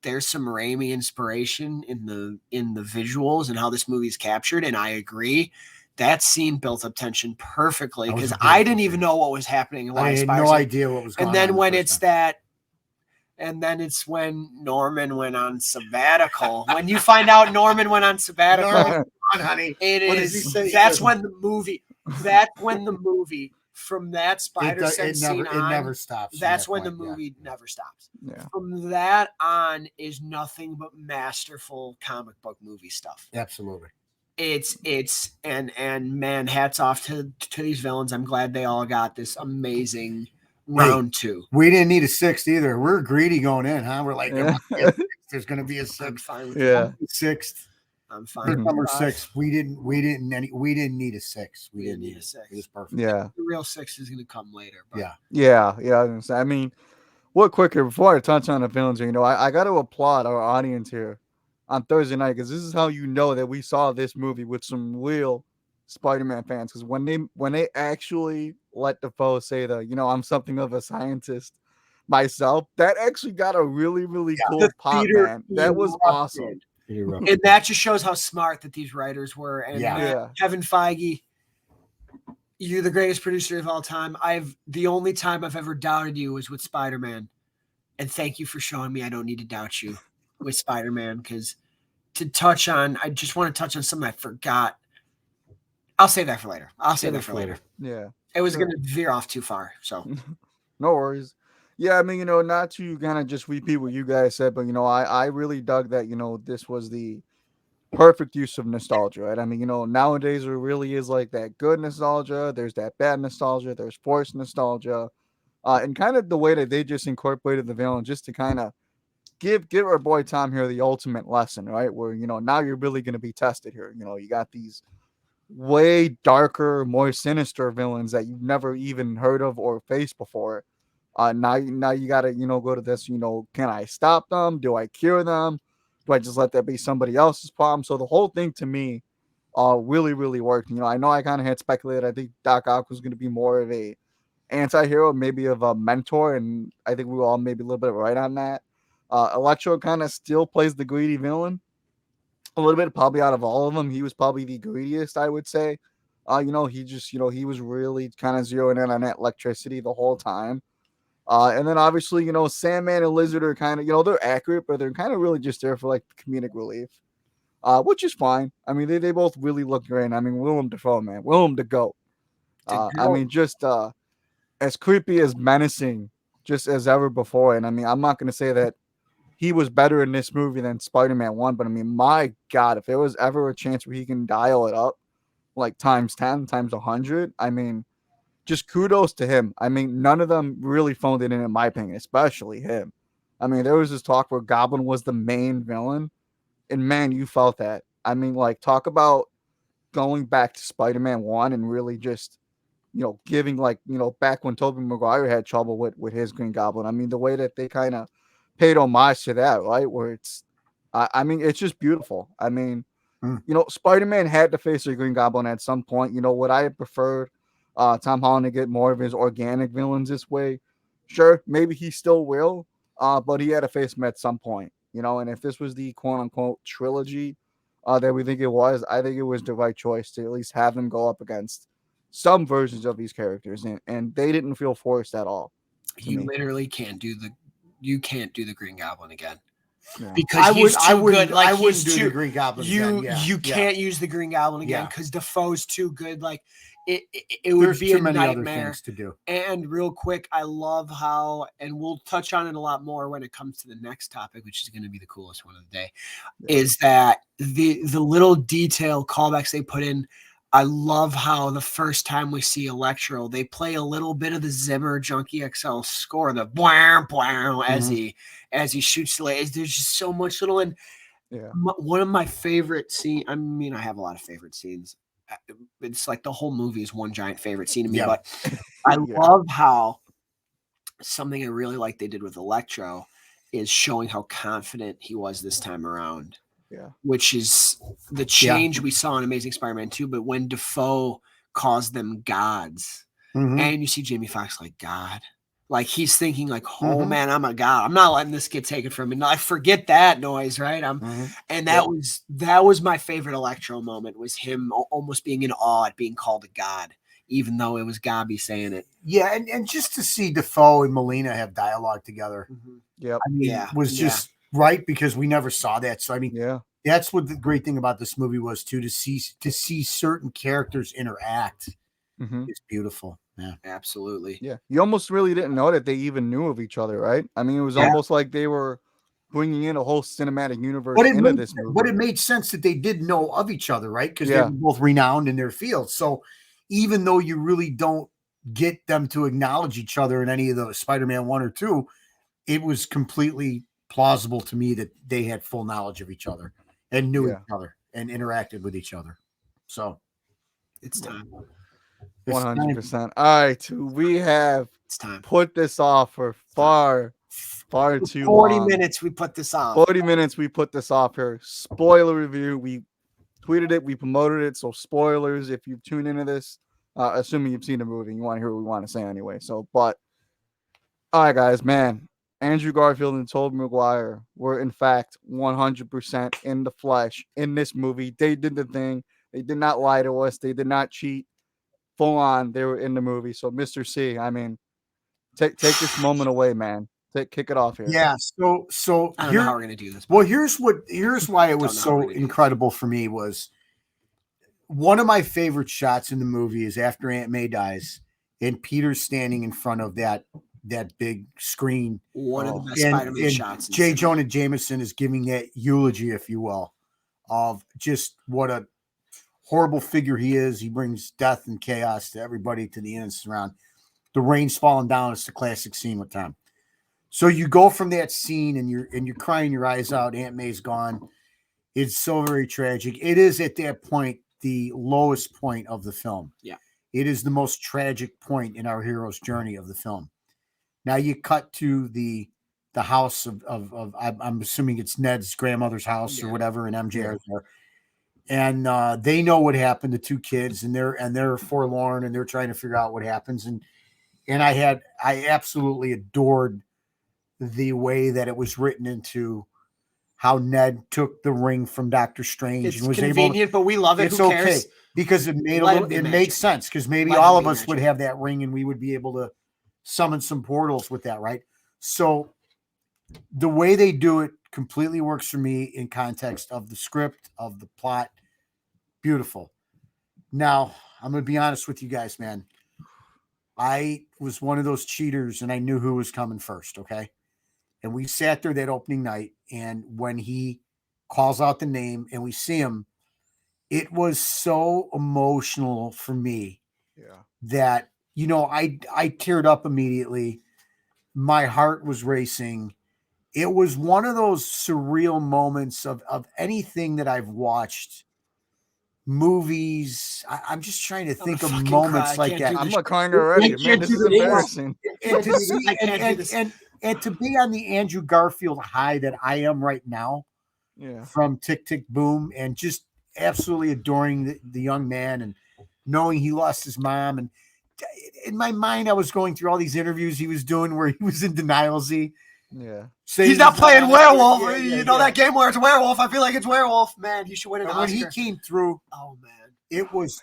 there's some Raimi inspiration in the visuals and how this movie is captured. And I agree. That scene built up tension perfectly because I didn't even know what was happening. I had no idea what was going on. And then when it's that, and then it's when Norman went on sabbatical. When you find out Norman went on sabbatical, on, honey. It What does he is. say? That's when the movie. That's when the movie from that spider sense scene it on. never stops. That's from when that the point, movie never stops. Yeah. From that on is nothing but masterful comic book movie stuff. Absolutely. It's and man, hats off to these villains. I'm glad they all got this amazing round two. We didn't need a sixth either. We're greedy going in, huh? We're like, Yeah. there's going to be a I'm sixth. fine with Yeah. Sixth. I'm fine. There's with number five. 6. We didn't need a 6. We didn't need a six. It was perfect. Yeah. The real six is going to come later. But Yeah. Yeah. I mean, what quicker before I touch on the villains, I got to applaud our audience here on Thursday night because this is how you know that we saw this movie with some real Spider-Man fans. Because when they actually let Defoe say I'm something of a scientist myself, that actually got a really cool the pop, theater man. That was awesome. And that just shows how smart that these writers were. And Yeah. Kevin Feige, you're the greatest producer of all time. The only time I've ever doubted you was with Spider-Man. And thank you for showing me I don't need to doubt you with Spider-Man. Because I just want to touch on something I forgot. I'll save that for later. Yeah. It was Sure. going to veer off too far. So No worries. Yeah, I mean, not to kind of just repeat what you guys said, but I really dug that, this was the perfect use of nostalgia, right? I mean, nowadays there really is like that good nostalgia, there's that bad nostalgia, there's forced nostalgia, and kind of the way that they just incorporated the villain just to kind of give our boy Tom here the ultimate lesson, right? Where now you're really going to be tested here. You got these way darker, more sinister villains that you've never even heard of or faced before. Now you gotta go to this. Can I stop them? Do I cure them? Do I just let that be somebody else's problem? So the whole thing to me, really worked. I know I kind of had speculated. I think Doc Ock was going to be more of a anti-hero, maybe of a mentor, and I think we were all maybe a little bit right on that. Electro kind of still plays the greedy villain a little bit, probably out of all of them. He was probably the greediest, I would say. He just, he was really kind of zeroing in on that electricity the whole time. And then obviously, Sandman and Lizard are kind of, they're accurate, but they're kind of really just there for like comedic relief, which is fine. I mean, they both really look great. I mean, Willem Dafoe, man, Willem to go. I mean, just as creepy as menacing, just as ever before. And I mean, I'm not going to say that he was better in this movie than Spider-Man 1, but I mean, my God, if there was ever a chance where he can dial it up like times 10, times 100, I mean, just kudos to him. I mean, none of them really phoned it in my opinion, especially him. I mean, there was this talk where Goblin was the main villain, and man, you felt that. I mean, like, talk about going back to Spider-Man 1 and really just, giving, like, back when Tobey Maguire had trouble with his Green Goblin. I mean, the way that they kind of paid homage to that, right? Where it's, I mean, it's just beautiful. I mean, Spider-Man had to face the Green Goblin at some point. What I preferred Tom Holland to get more of his organic villains this way. Sure, maybe he still will, but he had to face him at some point. And if this was the quote unquote trilogy that we think it was, I think it was the right choice to at least have them go up against some versions of these characters, and they didn't feel forced at all. You literally can't do the Green Goblin again. Yeah. Because he's too good. Like, I wouldn't do the Green Goblin again. You can't use the Green Goblin again because Defoe's too good. Like, it would There's be too a many nightmare. other things to do. And real quick, I love how, and we'll touch on it a lot more when it comes to the next topic, which is going to be the coolest one of the day, is that the little detail callbacks they put in. I love how the first time we see Electro, they play a little bit of the Zimmer Junkie XL score, the bwah, bwah, as he shoots the lasers. There's just so much little, and one of my favorite scenes. I mean, I have a lot of favorite scenes. It's like the whole movie is one giant favorite scene to me, but I love how something I really like they did with Electro is showing how confident he was this time around. Yeah. Which is the change we saw in Amazing Spider-Man 2, but when Defoe calls them gods, and you see Jamie Foxx like God, like he's thinking like, oh man, I'm a god. I'm not letting this get taken from me. No, I forget that noise, right? And that was my favorite Electro moment, was him almost being in awe at being called a god, even though it was Gabi saying it. Yeah, and just to see Defoe and Molina have dialogue together, Yep. I mean, was just right, because we never saw that. So I mean, That's what the great thing about this movie was too, to see certain characters interact Mm-hmm. is beautiful. Yeah. Absolutely. Yeah, you almost really didn't know that they even knew of each other, right? I mean, it was Yeah. almost like they were bringing in a whole cinematic universe But it into made, this movie. but it made sense that they did know of each other, right? Because they Yeah. were both renowned in their field. So even though you really don't get them to acknowledge each other in any of the Spider-Man 1 or 2, it was completely plausible to me that they had full knowledge of each other and knew Yeah. each other and interacted with each other. So It's time. it's time. 100%. All right, we have It's time. put this off for far too 40 long. minutes we put this off. 40 minutes we put this off here. Spoiler review. We tweeted it, we promoted it. So spoilers if you tune into this, assuming you've seen the movie, you want to hear what we want to say anyway. So, but all right, guys, man. Andrew Garfield and Tobey Maguire were in fact 100% in the flesh in this movie. They did the thing. They did not lie to us. They did not cheat. Full on, they were in the movie. So, Mr. C, I mean, take this moment away, man. Kick it off here. Yeah. So I don't know how we're gonna do this. Well, here's why it was Don't know how we're so gonna do incredible for me was one of my favorite shots in the movie is after Aunt May dies and Peter's standing in front of that big screen. One of the best And, Spider-Man and shots. in J. cinema. Jonah Jameson is giving that eulogy, if you will, of just what a horrible figure he is. He brings death and chaos to everybody, to the innocents around. The rain's falling down. It's the classic scene with Tom. So you go from that scene and you're crying your eyes out. Aunt May's gone. It's so very tragic. It is at that point the lowest point of the film. Yeah. It is the most tragic point in our hero's journey of the film. Now you cut to the house of I'm assuming it's Ned's grandmother's house or whatever, and MJ is there. And they know what happened to two kids, and they're forlorn, and they're trying to figure out what happens. And I absolutely adored the way that it was written into how Ned took the ring from Doctor Strange. It's and was convenient, but we love it. It's Who okay cares? because it made it made sense, because maybe Let all it of be us would have that ring and we would be able to summon some portals with that, right? So the way they do it completely works for me in context of the script, of the plot. Beautiful. Now, I'm going to be honest with you guys, man. I was one of those cheaters and I knew who was coming first, okay? And we sat there that opening night, and when he calls out the name and we see him, it was so emotional for me that, I teared up immediately. My heart was racing. It was one of those surreal moments of anything that I've watched. Movies. I'm just trying to think of moments like that. I'm crying already, man. This is embarrassing. And to be on the Andrew Garfield high that I am right now, from Tick Tick Boom, and just absolutely adoring the young man and knowing he lost his mom. And in my mind, I was going through all these interviews he was doing where he was in denial. He's not playing werewolf. That game where it's werewolf. I feel like it's werewolf. Man, he should win an Oscar. When he came through, oh man, it was.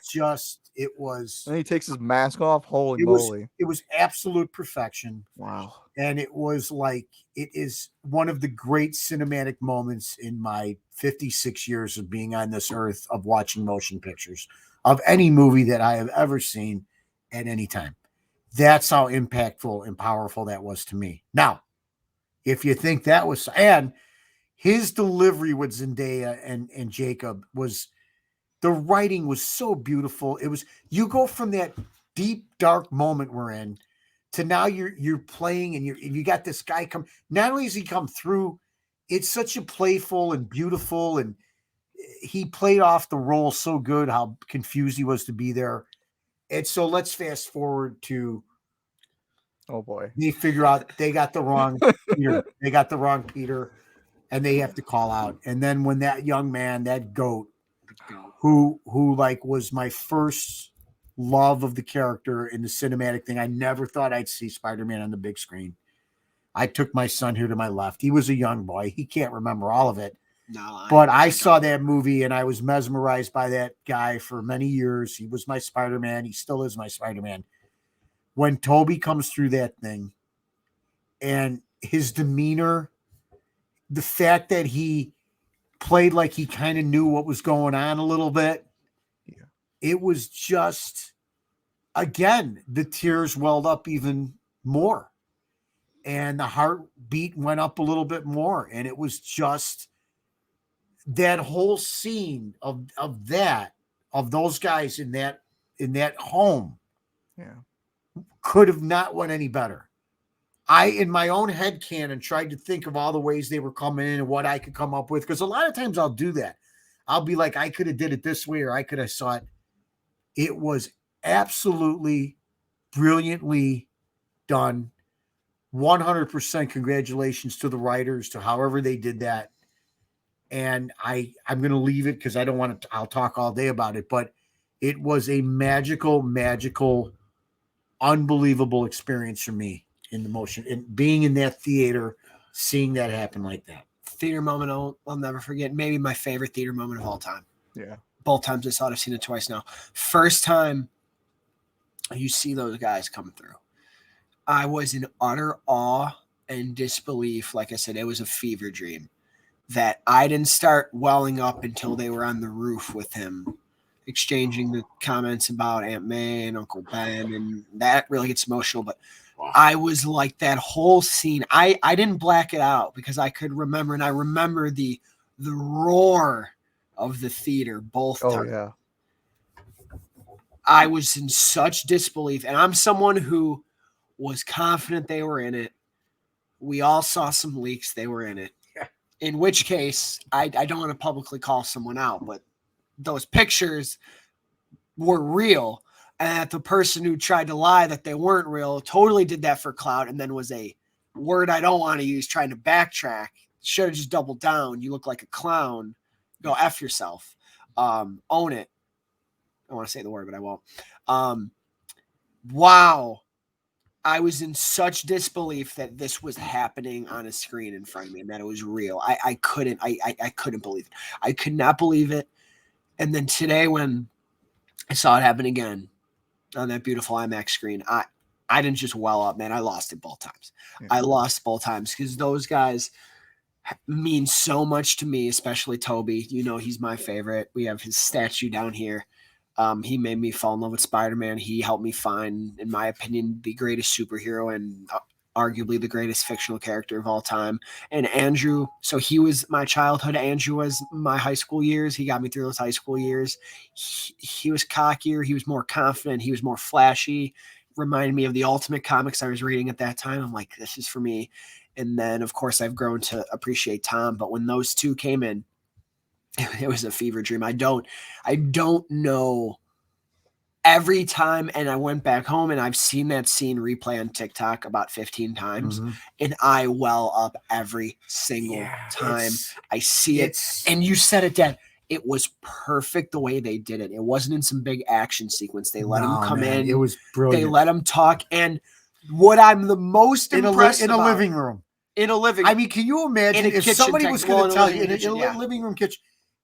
And he takes his mask off. Holy moly! It was absolute perfection. Wow. And it was like, it is one of the great cinematic moments in my 56 years of being on this earth, of watching motion pictures, of any movie that I have ever seen at any time. That's how impactful and powerful that was to me. Now, if you think that was, and his delivery with Zendaya and Jacob was, the writing was so beautiful. It was, you go from that deep, dark moment we're in to now you're playing and you got this guy come. Not only does he come through, it's such a playful and beautiful, and he played off the role so good, how confused he was to be there. And so let's fast forward to, oh boy, they figure out they got the wrong Peter. They got the wrong Peter, and they have to call out. And then when that young man, that goat, who like was my first love of the character in the cinematic thing. I never thought I'd see Spider-Man on the big screen. I took my son here to my left. He was a young boy. He can't remember all of it. But I saw that movie and I was mesmerized by that guy for many years. He was my Spider-Man. He still is my Spider-Man. When Tobey comes through that thing and his demeanor, the fact that he played like he kind of knew what was going on a little bit. Yeah. It was just, again, the tears welled up even more. And the heartbeat went up a little bit more. And it was just that whole scene of those guys in that home Yeah. could have not went any better. I, in my own head canon, tried to think of all the ways they were coming in and what I could come up with. Because a lot of times I'll do that. I'll be like, I could have did it this way, or I could have saw it. It was absolutely brilliantly done. 100% congratulations to the writers, to however they did that. And I'm going to leave it because I don't want to, I'll talk all day about it, but it was a magical, unbelievable experience for me in the motion and being in that theater, seeing that happen like that. Theater moment I'll never forget. Maybe my favorite theater moment of all time. Yeah. Both times I saw it, I've seen it twice now. First time you see those guys come through, I was in utter awe and disbelief. Like I said, it was a fever dream that I didn't start welling up until they were on the roof with him, exchanging the comments about Aunt May and Uncle Ben, and that really gets emotional. But I was like, that whole scene, I didn't black it out because I could remember, and I remember the roar of the theater both times. Yeah. I was in such disbelief, and I'm someone who was confident they were in it. We all saw some leaks, they were in it. Yeah. In which case, I don't want to publicly call someone out, but those pictures were real. And that the person who tried to lie that they weren't real totally did that for clout, and then was a word I don't want to use, trying to backtrack. Should have just doubled down. You look like a clown. Go F yourself. Own it. I want to say the word, but I won't. Wow. I was in such disbelief that this was happening on a screen in front of me and that it was real. I couldn't believe it. I could not believe it. And then today when I saw it happen again on that beautiful IMAX screen, I didn't just well up, man. I lost it both times. Yeah. I lost both times because those guys mean so much to me, especially Toby. You know, he's my favorite. We have his statue down here. He made me fall in love with Spider-Man. He helped me find, in my opinion, the greatest superhero and arguably the greatest fictional character of all time. And Andrew, so he was my childhood. Andrew was my high school years. He got me through those high school years. He was cockier. He was more confident. He was more flashy. Reminded me of the Ultimate Comics I was reading at that time. I'm like, this is for me. And then, of course, I've grown to appreciate Tom. But when those two came in, it was a fever dream. I don't know. Every time, and I went back home and I've seen that scene replay on TikTok about 15 times, and I well up every single time I see it. And you said it, Dad. It was perfect the way they did it. It wasn't in some big action sequence. They let him come in. It was brilliant. They let him talk. And what I'm the most impressed in a living room. In a living room. I mean, can you imagine if somebody was going to tell you in a living room kitchen?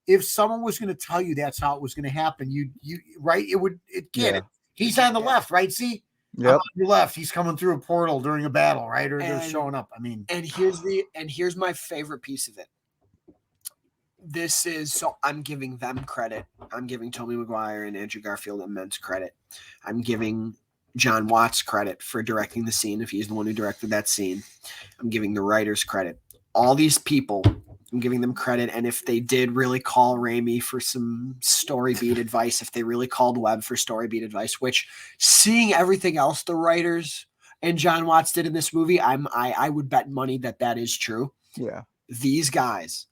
If someone was going to tell you that's how it was going to happen, you right? He's on the left, right? See, yep. On your left, he's coming through a portal during a battle, right? Or they're showing up. I mean, and here's my favorite piece of it. This is, so I'm giving them credit. I'm giving Tobey Maguire and Andrew Garfield immense credit. I'm giving John Watts credit for directing the scene, if he's the one who directed that scene. I'm giving the writers credit. All these people, I'm giving them credit. And if they did really call Raimi for some story beat advice, if they really called Webb for story beat advice, which, seeing everything else the writers and John Watts did in this movie, I would bet money that is true. Yeah. These guys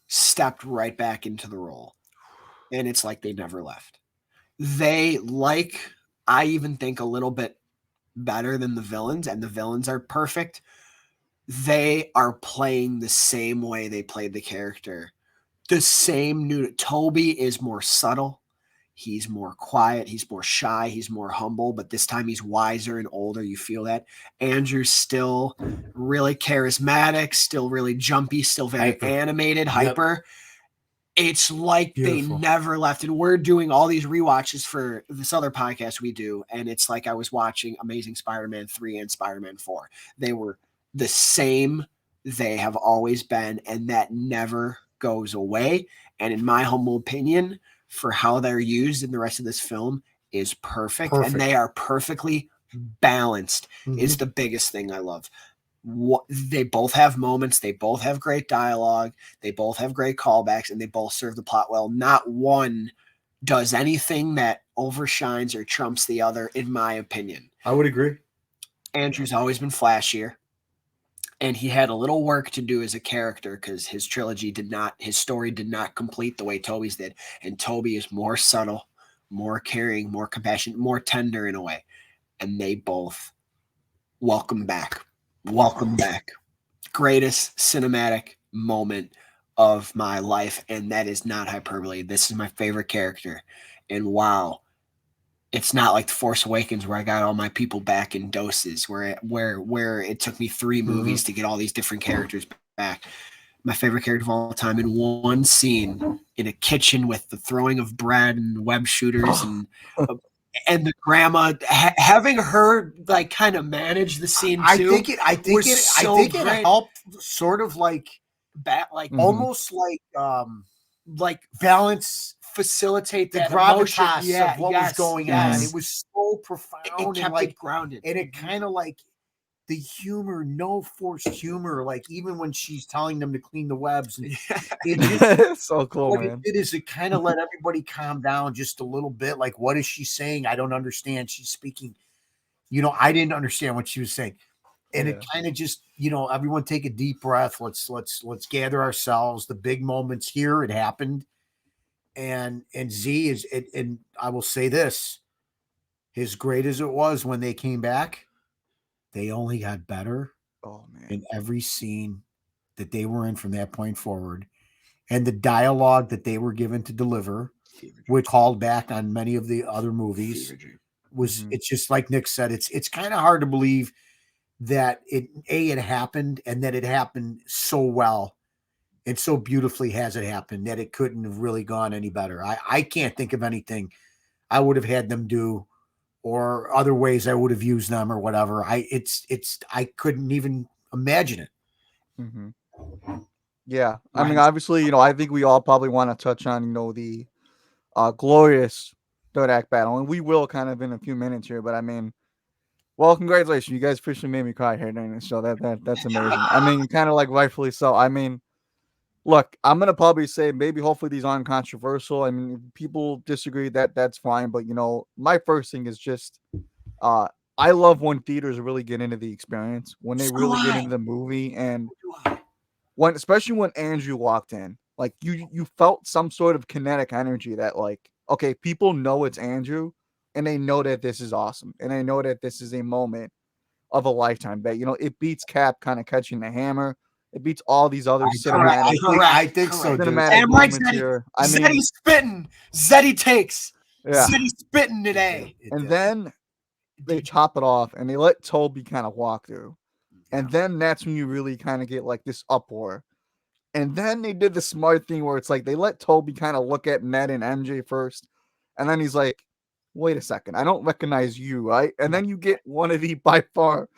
stepped right back into the role. And it's like they never left. They, like, I even think a little bit better than the villains, and the villains are perfect. They are playing the same way they played the character. The same new. Toby is more subtle. He's more quiet. He's more shy. He's more humble, but this time he's wiser and older. You feel that. Andrew's still really charismatic, still really jumpy, still very animated, hyper. It's like Beautiful. They never left. And we're doing all these rewatches for this other podcast we do. And it's like I was watching Amazing Spider-Man 3 and Spider-Man 4. They were the same they have always been. And that never goes away. And in my humble opinion, for how they're used in the rest of this film is perfect. And they are perfectly balanced. Is the biggest thing I love. They both have moments, they both have great dialogue, they both have great callbacks, and they both serve the plot well. Not one does anything that overshines or trumps the other, in my opinion. I would agree. Andrew's always been flashier, and he had a little work to do as a character because his story did not complete the way Toby's did. And Toby is more subtle, more caring, more compassionate, more tender in a way. And they both welcome back. Welcome back. Greatest cinematic moment of my life, and that is not hyperbole. This is my favorite character. And wow, it's not like The Force Awakens where I got all my people back in doses, where it took me 3 movies to get all these different characters back. My favorite character of all time in one scene in a kitchen with the throwing of bread and web shooters and the grandma having her like kind of manage the scene too. I think it helped sort of like almost like balance, facilitate the that gravitas of what was going on. It was so profound. It kept and it grounded, and it kind of like the humor, no forced humor. Like even when she's telling them to clean the webs, and it just so cool, what man. it did is it kind of let everybody calm down just a little bit. Like, what is she saying? I don't understand. She's speaking. I didn't understand what she was saying. And it kind of just, everyone take a deep breath. Let's gather ourselves. The big moments here, it happened. And Z is it, and I will say this, as great as it was when they came back, they only got better in every scene that they were in from that point forward. And the dialogue that they were given to deliver, which called back on many of the other movies, was it's just like Nick said, it's kind of hard to believe that it happened, and that it happened so well and so beautifully has it happened that it couldn't have really gone any better. I can't think of anything I would have had them do or other ways I would have used them or whatever. I couldn't even imagine it. Yeah. I mean, obviously, I think we all probably want to touch on, the glorious third act battle, and we will kind of in a few minutes here, but I mean, well, congratulations. You guys officially made me cry here during this show. That's amazing. I mean, kind of like rightfully so. I mean, look, I'm gonna probably say maybe hopefully these aren't controversial. I mean, if people disagree, that's fine. But my first thing is just I love when theaters really get into the experience, when they really get into the movie, and especially when Andrew walked in, like you felt some sort of kinetic energy that like, okay, people know it's Andrew, and they know that this is awesome, and they know that this is a moment of a lifetime. That it beats Cap kind of catching the hammer. It beats all these other cinematic. I think so, dude. Cinematic moments here. I mean, Zeddy spitting, Zeddy takes, yeah. Zeddy spitting today. And then they chop it off, and they let Toby kind of walk through, and then that's when you really kind of get like this uproar. And then they did the smart thing where it's like they let Toby kind of look at Ned and MJ first, and then he's like, wait a second, I don't recognize you, right? And then you get one of the by far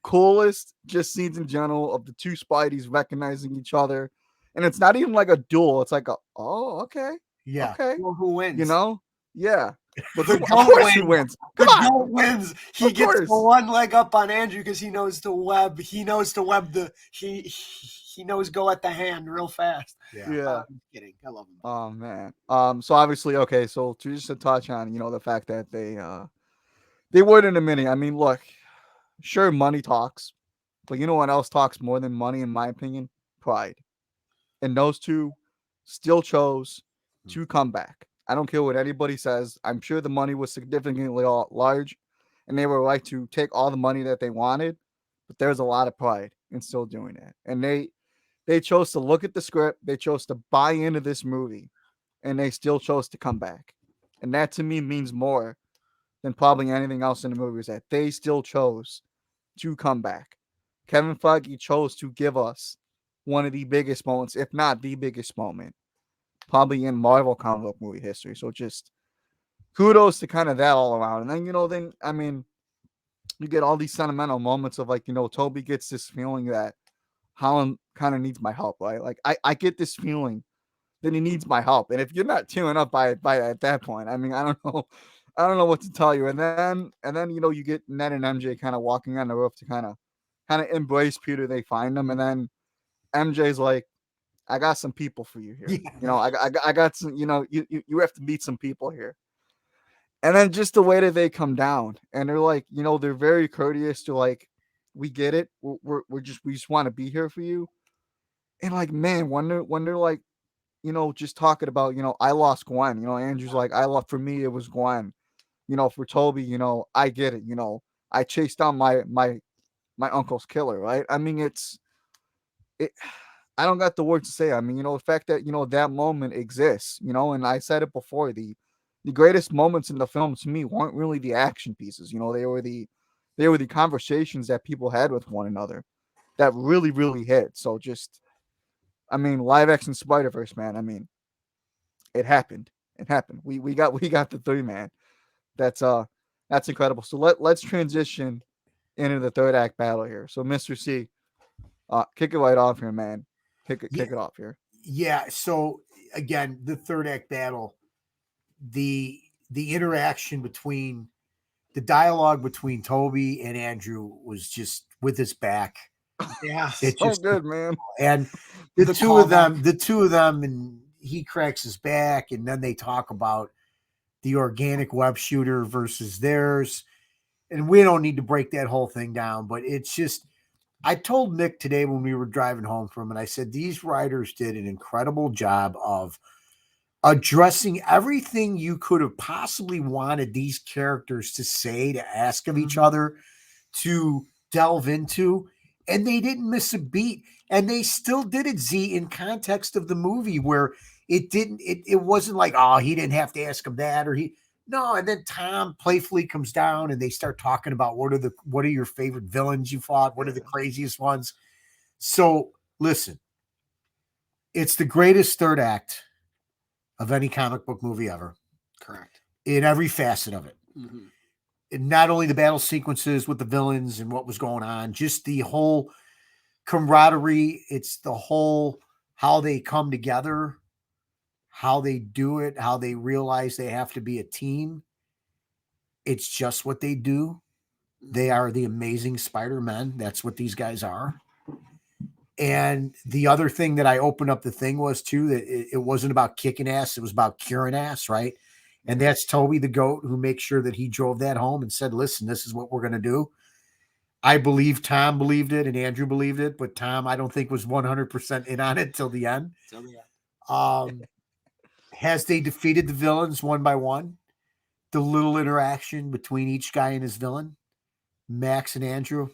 coolest just scenes in general of the two Spideys recognizing each other. And it's not even like a duel. It's like okay. Yeah. Okay. Well, who wins? Yeah. But the of course who wins. The goat wins. He Of gets course. the one leg up on Andrew because he knows to web. He knows to web he knows go at the hand real fast. Yeah. I'm kidding. I love him. Oh man. So obviously, okay, so just to touch on, the fact that they would in a minute. I mean, look, sure, money talks, but you know what else talks more than money, in my opinion? Pride. And those two still chose to come back. I don't care what anybody says. I'm sure the money was significantly large, and they were like to take all the money that they wanted, but there's a lot of pride in still doing it. And they chose to look at the script, they chose to buy into this movie, and they still chose to come back. And that to me means more than probably anything else in the movie, is that they still chose to come back. Kevin Feige chose to give us one of the biggest moments, if not the biggest moment, probably in Marvel comic book movie history. So just kudos to kind of that all around. And then I mean, you get all these sentimental moments of like, Toby gets this feeling that Holland kind of needs my help, right? Like I get this feeling then he needs my help. And if you're not tearing up by at that point, I mean, I don't know what to tell you. And then you know you get Ned and MJ kind of walking on the roof to kind of embrace Peter. They find him, and then MJ's like, I got some people for you here. Yeah. You know, I got some. You know, you have to meet some people here. And then just the way that they come down, and they're like, you know, they're very courteous to like, we get it. We just want to be here for you. And like, man, when they're like, you know, just talking about, you know, I lost Gwen. You know, Andrew's like, I lost, for me it was Gwen. You know, for Toby, you know, I get it. You know, I chased down my uncle's killer, right? I mean, it. I don't got the words to say. I mean, you know, the fact that you know that moment exists, you know, and I said it before. The greatest moments in the film to me weren't really the action pieces. You know, they were the conversations that people had with one another that really really hit. So just, I mean, live action Spider Verse, man. I mean, it happened. It happened. We got the three, man. That's that's incredible. So let's transition into the third act battle here. So Mr. C, kick it right off here, man. Yeah, Kick it off here. yeah. So again, the third act battle, the interaction between the dialogue between Toby and Andrew was just with his back. Yeah. It So just good, man. and The callback. the two of them, and he cracks his back, and then they talk about the organic web shooter versus theirs. And we don't need to break that whole thing down, but it's just, I told Nick today when we were driving home from it, I said, these writers did an incredible job of addressing everything you could have possibly wanted these characters to say, to ask of each other, to delve into, and they didn't miss a beat. And they still did it, Z, in context of the movie, where it wasn't like, oh, he didn't have to ask him that, or he no. And then Tom playfully comes down and they start talking about what are your favorite villains you fought, what are the craziest ones. So listen, it's the greatest third act of any comic book movie ever, Correct. in every facet of it. Mm-hmm. And not only the battle sequences with the villains and what was going on, just the whole camaraderie. It's the whole how they come together, how they do it, how they realize they have to be a team. It's just what they do. They are the amazing Spider-Men. That's what these guys are. And the other thing that I opened up the thing was too, that it wasn't about kicking ass, it was about curing ass, right? And that's Toby the goat who makes sure that he drove that home and said, listen, this is what we're going to do. I believe Tom believed it and Andrew believed it, but Tom, I don't think was 100% in on it till the end. Has they defeated the villains one by one? The little interaction between each guy and his villain, Max and Andrew,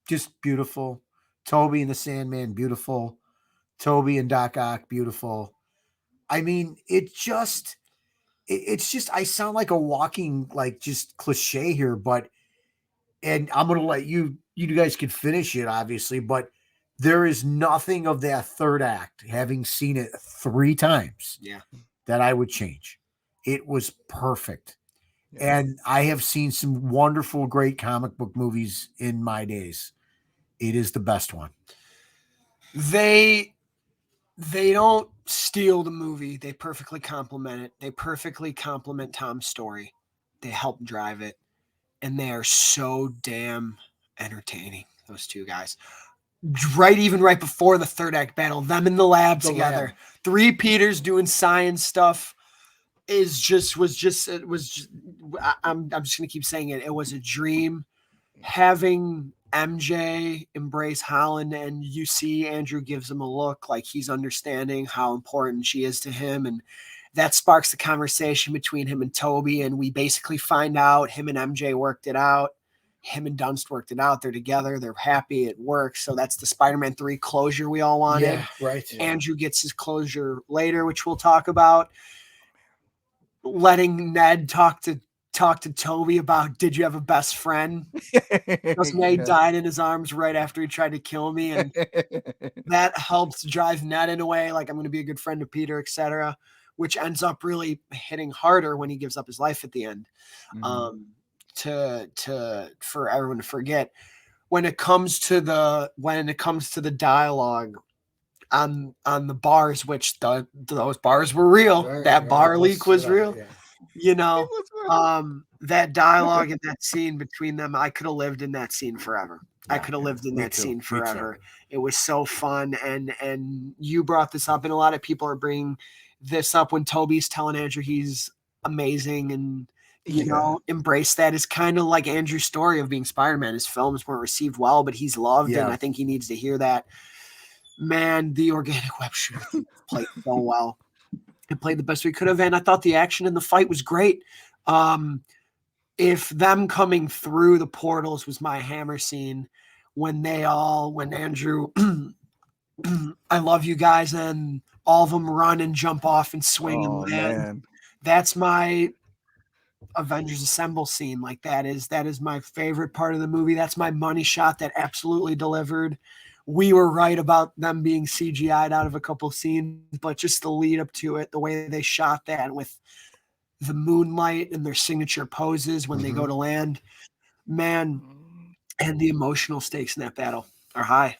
just beautiful. Toby and the Sandman, beautiful. Toby and Doc Ock, beautiful. I mean, it's just, I sound like a walking, like, just cliche here, but, and I'm going to let you guys can finish it, obviously, but there is nothing of that third act, having seen it 3 times, that I would change. It was perfect. Yeah. And I have seen some wonderful, great comic book movies in my days. It is the best one. They don't steal the movie. They perfectly complement it. They perfectly complement Tom's story. They help drive it. And they are so damn entertaining, those two guys. Even right before the third act battle, them in the lab together. Lab. 3 Peters doing science stuff I'm just gonna keep saying it. It was a dream. Having MJ embrace Holland, and you see Andrew gives him a look like he's understanding how important she is to him, and that sparks the conversation between him and Toby, and we basically find out him and MJ worked it out. Him and Dunst worked it out. They're together. They're happy. It works. So that's the Spider-Man 3 closure we all wanted. Yeah, right. Andrew gets his closure later, which we'll talk about. Letting Ned talk to Toby about, did you have a best friend? Because May died in his arms right after he tried to kill me, and that helps drive Ned in a way, like, I'm going to be a good friend to Peter, etc., which ends up really hitting harder when he gives up his life at the end. For everyone to forget. When it comes to the dialogue, on the bars, which those bars were real. That bar leak was real. Yeah. You know, that dialogue and that scene between them, I could have lived in that scene forever. I could have lived in that scene forever. It was so fun. And you brought this up, and a lot of people are bringing this up when Toby's telling Andrew he's amazing, and you know, embrace that. Is kind of like Andrew's story of being Spider-Man. His films weren't received well, but he's loved, and I think he needs to hear that. Man, the organic web shooter played so well. It played the best we could have, and I thought the action in the fight was great. If them coming through the portals was my hammer scene, when Andrew, I love you guys, and all of them run and jump off and swing and land. Man. That's my Avengers Assemble scene. Like that is my favorite part of the movie. That's my money shot that absolutely delivered. We were right about them being CGI'd out of a couple scenes, but just the lead up to it, the way they shot that with the moonlight and their signature poses when they go to land, man, and the emotional stakes in that battle are high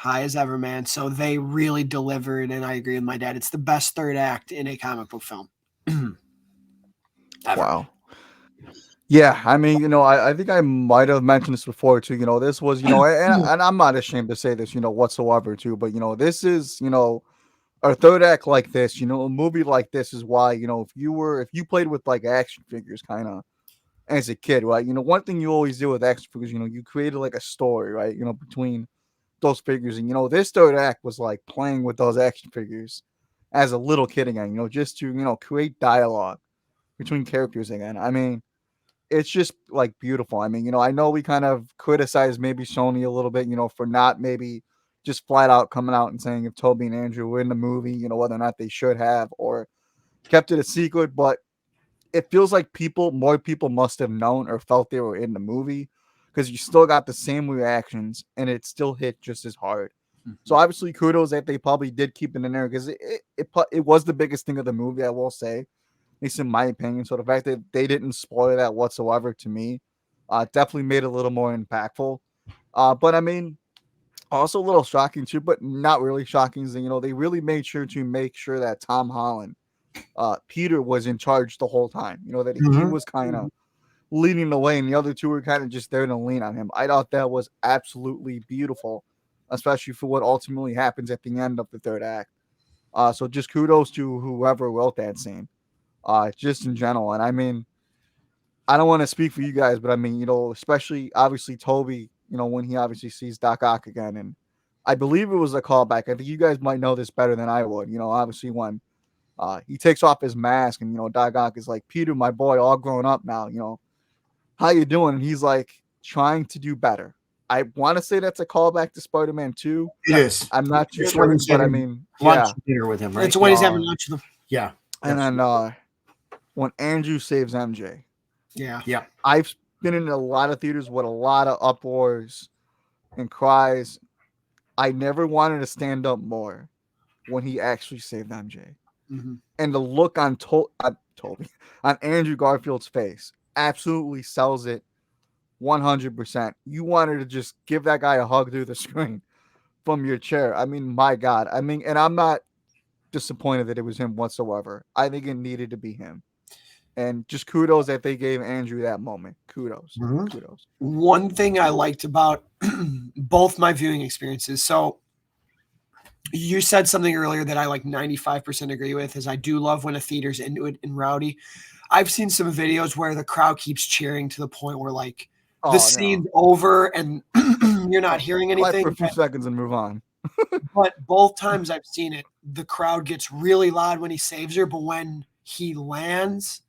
as ever, man. So they really delivered, and I agree with my dad. It's the best third act in a comic book film. Wow. Yeah, I mean, you know, I think I might have mentioned this before too. You know, this was, you know, and I'm not ashamed to say this, you know, whatsoever too. But you know, this is, you know, a third act like this. You know, a movie like this is why, you know, if you played with like action figures, kind of as a kid, right? You know, one thing you always do with action figures, you know, you created like a story, right? You know, between those figures, and you know, this third act was like playing with those action figures as a little kid again. You know, just to create dialogue between characters again. I mean, it's just like beautiful. I mean, you know, I know we kind of criticized maybe Sony a little bit, you know, for not maybe just flat out coming out and saying if Toby and Andrew were in the movie, you know, whether or not they should have or kept it a secret. But it feels like more people must have known or felt they were in the movie because you still got the same reactions and it still hit just as hard. So obviously, kudos that they probably did keep it in there because it was the biggest thing of the movie, I will say, at least in my opinion. So the fact that they didn't spoil that whatsoever to me definitely made it a little more impactful. But I mean, also a little shocking too, but not really shocking. Is that, you know, they really made sure to make sure that Tom Holland, Peter, was in charge the whole time. You know, that he was kind of leading the way, and the other two were kind of just there to lean on him. I thought that was absolutely beautiful, especially for what ultimately happens at the end of the third act. So just kudos to whoever wrote that scene, just in general. And I mean, I don't want to speak for you guys, but I mean, you know, especially obviously Toby, you know, when he obviously sees Doc Ock again, and I believe it was a callback. I think you guys might know this better than I would. You know, obviously when he takes off his mask, and you know, Doc Ock is like, Peter, my boy, all grown up now. You know, how you doing? And he's like trying to do better. I want to say that's a callback to Spider-Man 2. It is. I'm not too sure, but I mean, lunch dinner with him, right? It's when he's having lunch with him. Yeah. And then when Andrew saves MJ. Yeah. I've been in a lot of theaters with a lot of uproars and cries. I never wanted to stand up more when he actually saved MJ. And the look on Toby, on Andrew Garfield's face absolutely sells it 100%. You wanted to just give that guy a hug through the screen from your chair. I mean, my God. I mean, and I'm not disappointed that it was him whatsoever. I think it needed to be him. And just kudos that they gave Andrew that moment. Kudos. Kudos. One thing I liked about both my viewing experiences. So you said something earlier that I like 95% agree with, is I do love when a theater's into it and rowdy. I've seen some videos where the crowd keeps cheering to the point where like the scene's over and you're not hearing anything. For a few seconds and move on. But both times I've seen it, the crowd gets really loud when he saves her, but when he lands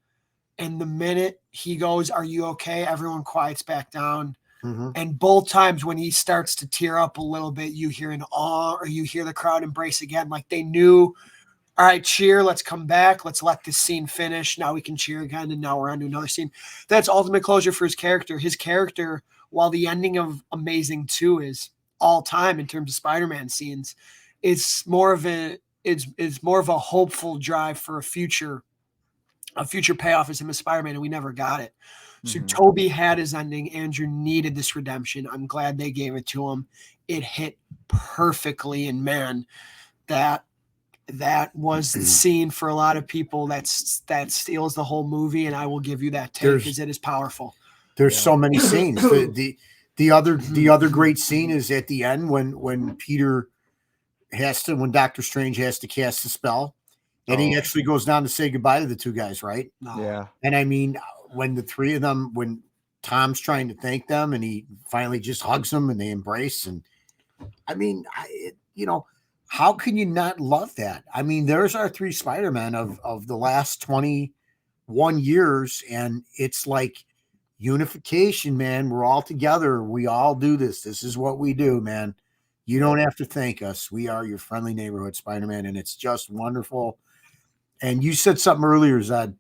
and the minute he goes, "Are you okay?" everyone quiets back down. And both times when he starts to tear up a little bit, you hear an awe, or you hear the crowd embrace again. Like they knew, all right, cheer, let's come back. Let's let this scene finish. Now we can cheer again. And now we're on to another scene. That's ultimate closure for his character. His character, while the ending of Amazing 2 is all time in terms of Spider-Man scenes, it's more of a hopeful drive for a future payoff as him as Spider-Man, and we never got it. So Toby had his ending. Andrew needed this redemption. I'm glad they gave it to him. It hit perfectly, and man, that was the scene for a lot of people that steals the whole movie, and I will give you that take because it is powerful. There's so many scenes. The other great scene is at the end when Peter when Doctor Strange has to cast the spell, and he actually goes down to say goodbye to the two guys, right? Yeah. And I mean, when the three of them, when Tom's trying to thank them, and he finally just hugs them and they embrace, and I mean, how can you not love that? I mean, there's our three Spider-Men of the last 21 years, and it's like unification, man. We're all together. We all do this. This is what we do, man. You don't have to thank us. We are your friendly neighborhood Spider-Man, and it's just wonderful. And you said something earlier, Zed.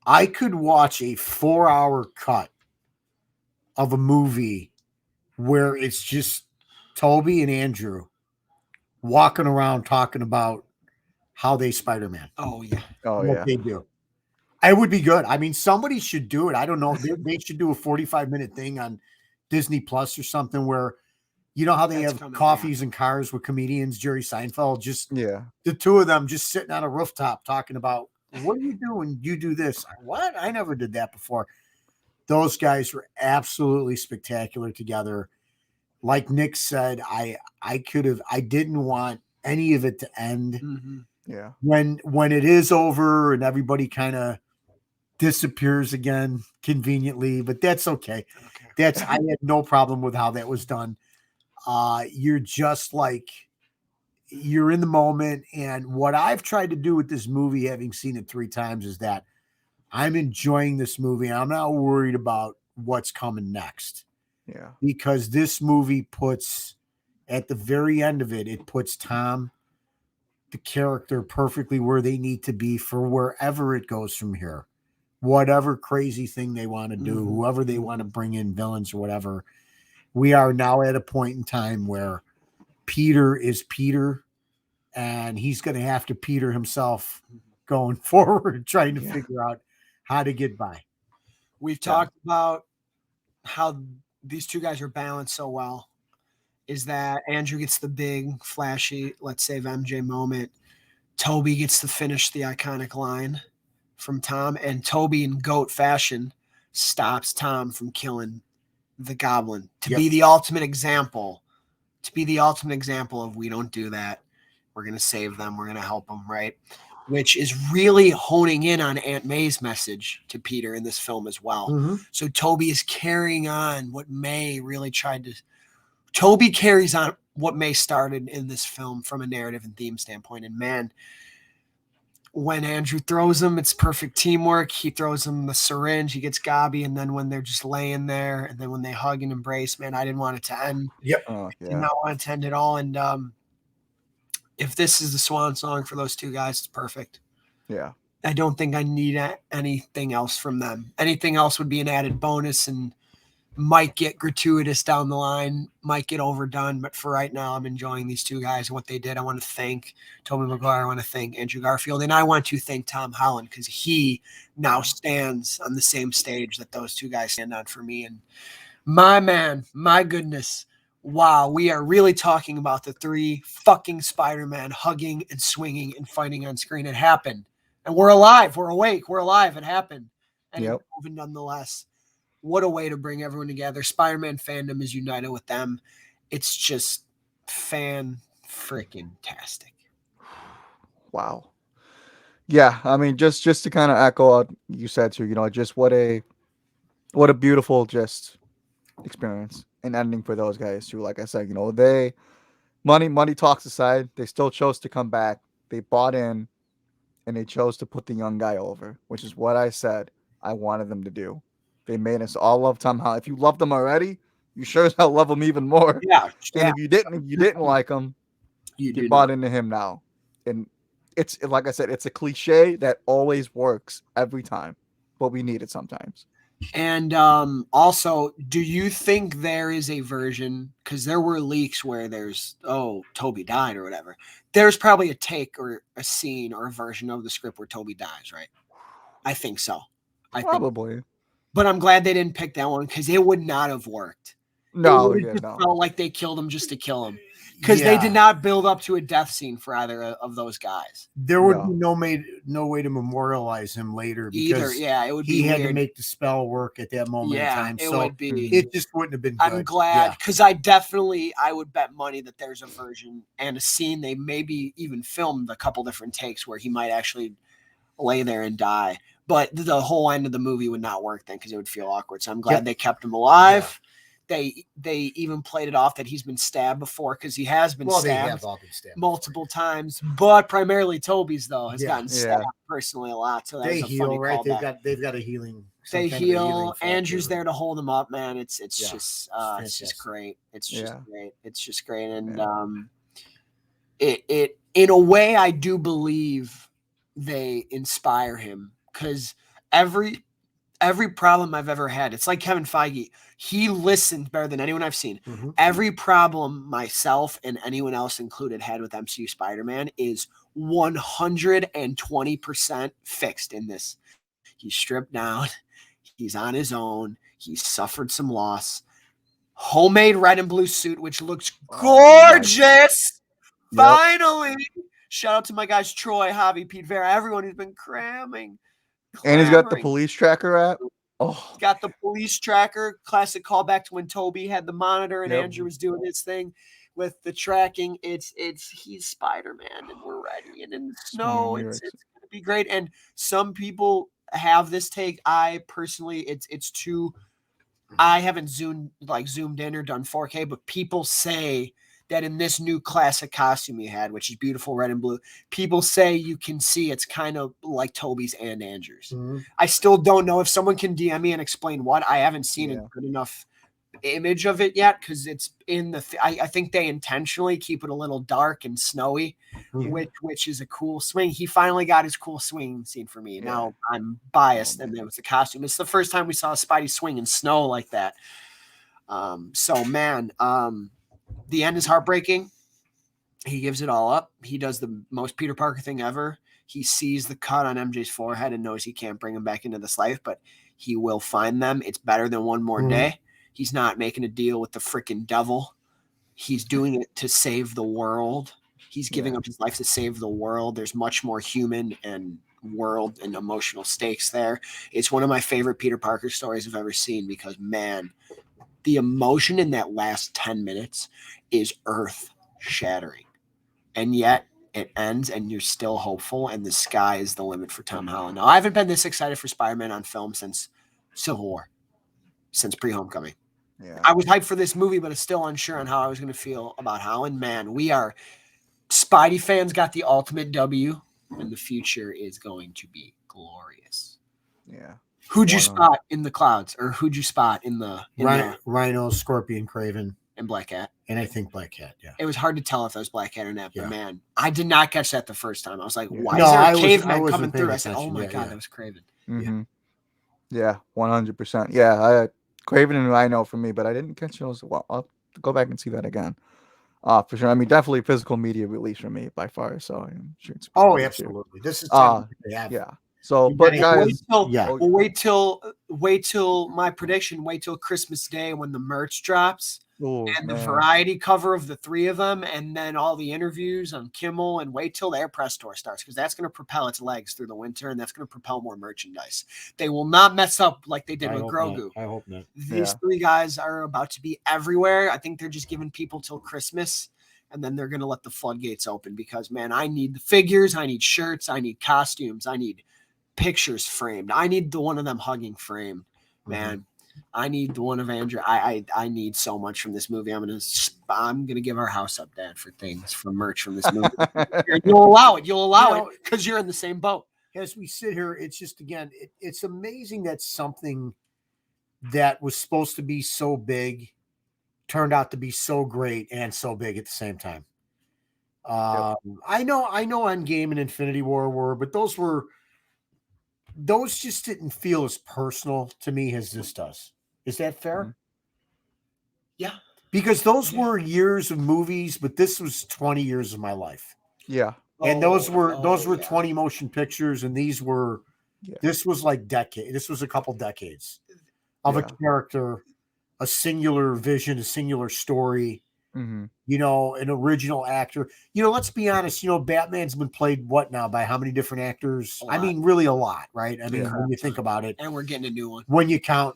I could watch a 4-hour cut of a movie where it's just Toby and Andrew walking around talking about how they Spider-Man. Oh yeah. Oh what yeah. they do. It would be good. I mean, somebody should do it. I don't know. They should do a 45-minute thing on Disney Plus or something where, you know how they have coffees and cars with comedians, Jerry Seinfeld, just the two of them just sitting on a rooftop talking about, what do you do when you do this? What? I never did that before. Those guys were absolutely spectacular together. Like Nick said, I didn't want any of it to end. Mm-hmm. Yeah. When it is over and everybody kind of disappears again conveniently, but that's okay. I had no problem with how that was done. You're just like, you're in the moment. And what I've tried to do with this movie, having seen it 3 times, is that I'm enjoying this movie. I'm not worried about what's coming next. Yeah. Because this movie puts, at the very end of it, it puts Tom, the character, perfectly where they need to be for wherever it goes from here. Whatever crazy thing they want to do, whoever they want to bring in, villains or whatever. We are now at a point in time where Peter is Peter, and he's going to have to Peter himself going forward, trying to figure out how to get by. We've talked about how these two guys are balanced so well. Is that Andrew gets the big, flashy, let's save MJ moment. Toby gets to finish the iconic line from Tom, and Toby, in GOAT fashion, stops Tom from killing the Goblin to be the ultimate example. To be the ultimate example of, we don't do that. We're going to save them. We're going to help them, right? Which is really honing in on Aunt May's message to Peter in this film as well. Mm-hmm. So Toby is carrying on what May really tried to. Toby carries on what May started in this film from a narrative and theme standpoint. And man, when Andrew throws him, it's perfect teamwork. He throws him the syringe, he gets Gobby, and then when they're just laying there, and then when they hug and embrace, man, I didn't want it to end. Yep. Did not want it to end at all. And if this is the swan song for those two guys, it's perfect. Yeah. I don't think I need anything else from them. Anything else would be an added bonus and might get gratuitous down the line, might get overdone. But for right now, I'm enjoying these two guys and what they did. I want to thank Tobey Maguire. I want to thank Andrew Garfield. And I want to thank Tom Holland, because he now stands on the same stage that those two guys stand on for me. And my man, my goodness. Wow, we are really talking about the 3 fucking Spider-Man hugging and swinging and fighting on screen. It happened. And we're alive. We're awake. We're alive. It happened. And it's moving nonetheless. What a way to bring everyone together. Spider-Man fandom is united with them. It's just fan-freaking-tastic. Wow. Yeah, I mean, just to kind of echo what you said too, just what a beautiful just experience and ending for those guys too. Like I said, they money talks aside, they still chose to come back. They bought in, and they chose to put the young guy over, which is what I said I wanted them to do. They made us all love Tom Holland. If you loved him already, you sure as hell love him even more. Yeah. And if you didn't like him, you bought into him now. And it's, like I said, it's a cliche that always works every time, but we need it sometimes. And also, do you think there is a version, because there were leaks where there's, Toby died or whatever. There's probably a take or a scene or a version of the script where Toby dies, right? I think so. Probably. But I'm glad they didn't pick that one, because it would not have worked. No, it would have felt like they killed him just to kill him. because they did not build up to a death scene for either of those guys. There would be no way to memorialize him later because it would be had weird to make the spell work at that moment in time. It so would be. It just wouldn't have been good. I'm glad because I would bet money that there's a version and a scene they maybe even filmed a couple different takes where he might actually lay there and die. But the whole end of the movie would not work then because it would feel awkward. So I'm glad they kept him alive. Yeah. They even played it off that he's been stabbed before because he has been stabbed. They have all been stabbed multiple times, but primarily Toby's though has gotten stabbed personally a lot. So they heal, right? They've got a healing. They heal. Andrew's there to hold him up, man. It's just great. It's just great. It's just great, and it in a way I do believe they inspire him because every problem I've ever had, it's like Kevin Feige. He listened better than anyone I've seen. Mm-hmm. Every problem myself and anyone else included had with MCU Spider-Man is 120% fixed in this. He's stripped down. He's on his own. He's suffered some loss. Homemade red and blue suit, which looks gorgeous. Finally. Shout out to my guys, Troy, Javi, Pete Vera, everyone who's been cramming. And he's got the police tracker app. He's got the police tracker. Classic callback to when Toby had the monitor and Andrew was doing his thing with the tracking. He's Spider-Man and we're ready. And in the snow, it's going to be great. And some people have this take. I personally, it's too. I haven't zoomed in or done 4K, but people say that in this new classic costume he had, which is beautiful red and blue, people say you can see it's kind of like Toby's and Andrew's. Mm-hmm. I still don't know if someone can DM me and explain what. I haven't seen a good enough image of it yet because it's in the. I think they intentionally keep it a little dark and snowy, which is a cool swing. He finally got his cool swing scene for me. Now I'm biased, and it was the costume. It's the first time we saw Spidey swing in snow like that. The end is heartbreaking. He gives it all up. He does the most Peter Parker thing ever. He sees the cut on MJ's forehead and knows he can't bring him back into this life, but he will find them. It's better than one more day. He's not making a deal with the freaking devil. He's doing it to save the world. He's giving up his life to save the world. There's much more human and world and emotional stakes there. It's one of my favorite Peter Parker stories I've ever seen because, man, the emotion in that last 10 minutes is earth-shattering. And yet it ends and you're still hopeful and the sky is the limit for Tom Holland. Now, I haven't been this excited for Spider-Man on film since Civil War, since pre-Homecoming. Yeah. I was hyped for this movie, but I'm still unsure on how I was going to feel about Holland. Man, we are Spidey fans got the ultimate W, and the future is going to be glorious. Yeah. Who'd you spot in the clouds, or who'd you spot in the Rhino, Scorpion, Kraven, and Black Cat? And I think Black Cat. Yeah. It was hard to tell if that was Black Cat or not, but man, I did not catch that the first time. I was like, why is there a caveman coming through? I said, oh my god, that was Kraven. Mm-hmm. Yeah, 100%. Yeah, Kraven and Rhino for me, but I didn't catch those. Well, I'll go back and see that again. For sure. I mean, definitely physical media release for me by far. So I'm sure it's absolutely. This is yeah. So, but guys, wait till my prediction. Wait till Christmas Day when the merch drops the variety cover of the three of them, and then all the interviews on Kimmel, and wait till their press tour starts because that's going to propel its legs through the winter, and that's going to propel more merchandise. They will not mess up like they did with Grogu. I hope not. These three guys are about to be everywhere. I think they're just giving people till Christmas. And then they're going to let the floodgates open because, man, I need the figures. I need shirts. I need costumes. I need pictures framed. I need the one of them hugging framed, man. I need the one of Andrew. I need so much from this movie. I'm gonna give our house up, Dad, for things for merch from this movie. You'll allow it because you're in the same boat. As we sit here, it's just it's amazing that something that was supposed to be so big turned out to be so great and so big at the same time. I know Endgame and Infinity War were, but those just didn't feel as personal to me as this does. Is that fair? Mm-hmm. Yeah. Because those were years of movies, but this was 20 years of my life. Yeah. And those were 20 motion pictures, and this was like this was a couple decades of a character, a singular vision, a singular story. Mm-hmm. You know, an original actor. You know, let's be honest. You know, Batman's been played what now by how many different actors? I mean, really a lot, right? I mean, Yeah. when you think about it, And we're getting a new one. when you count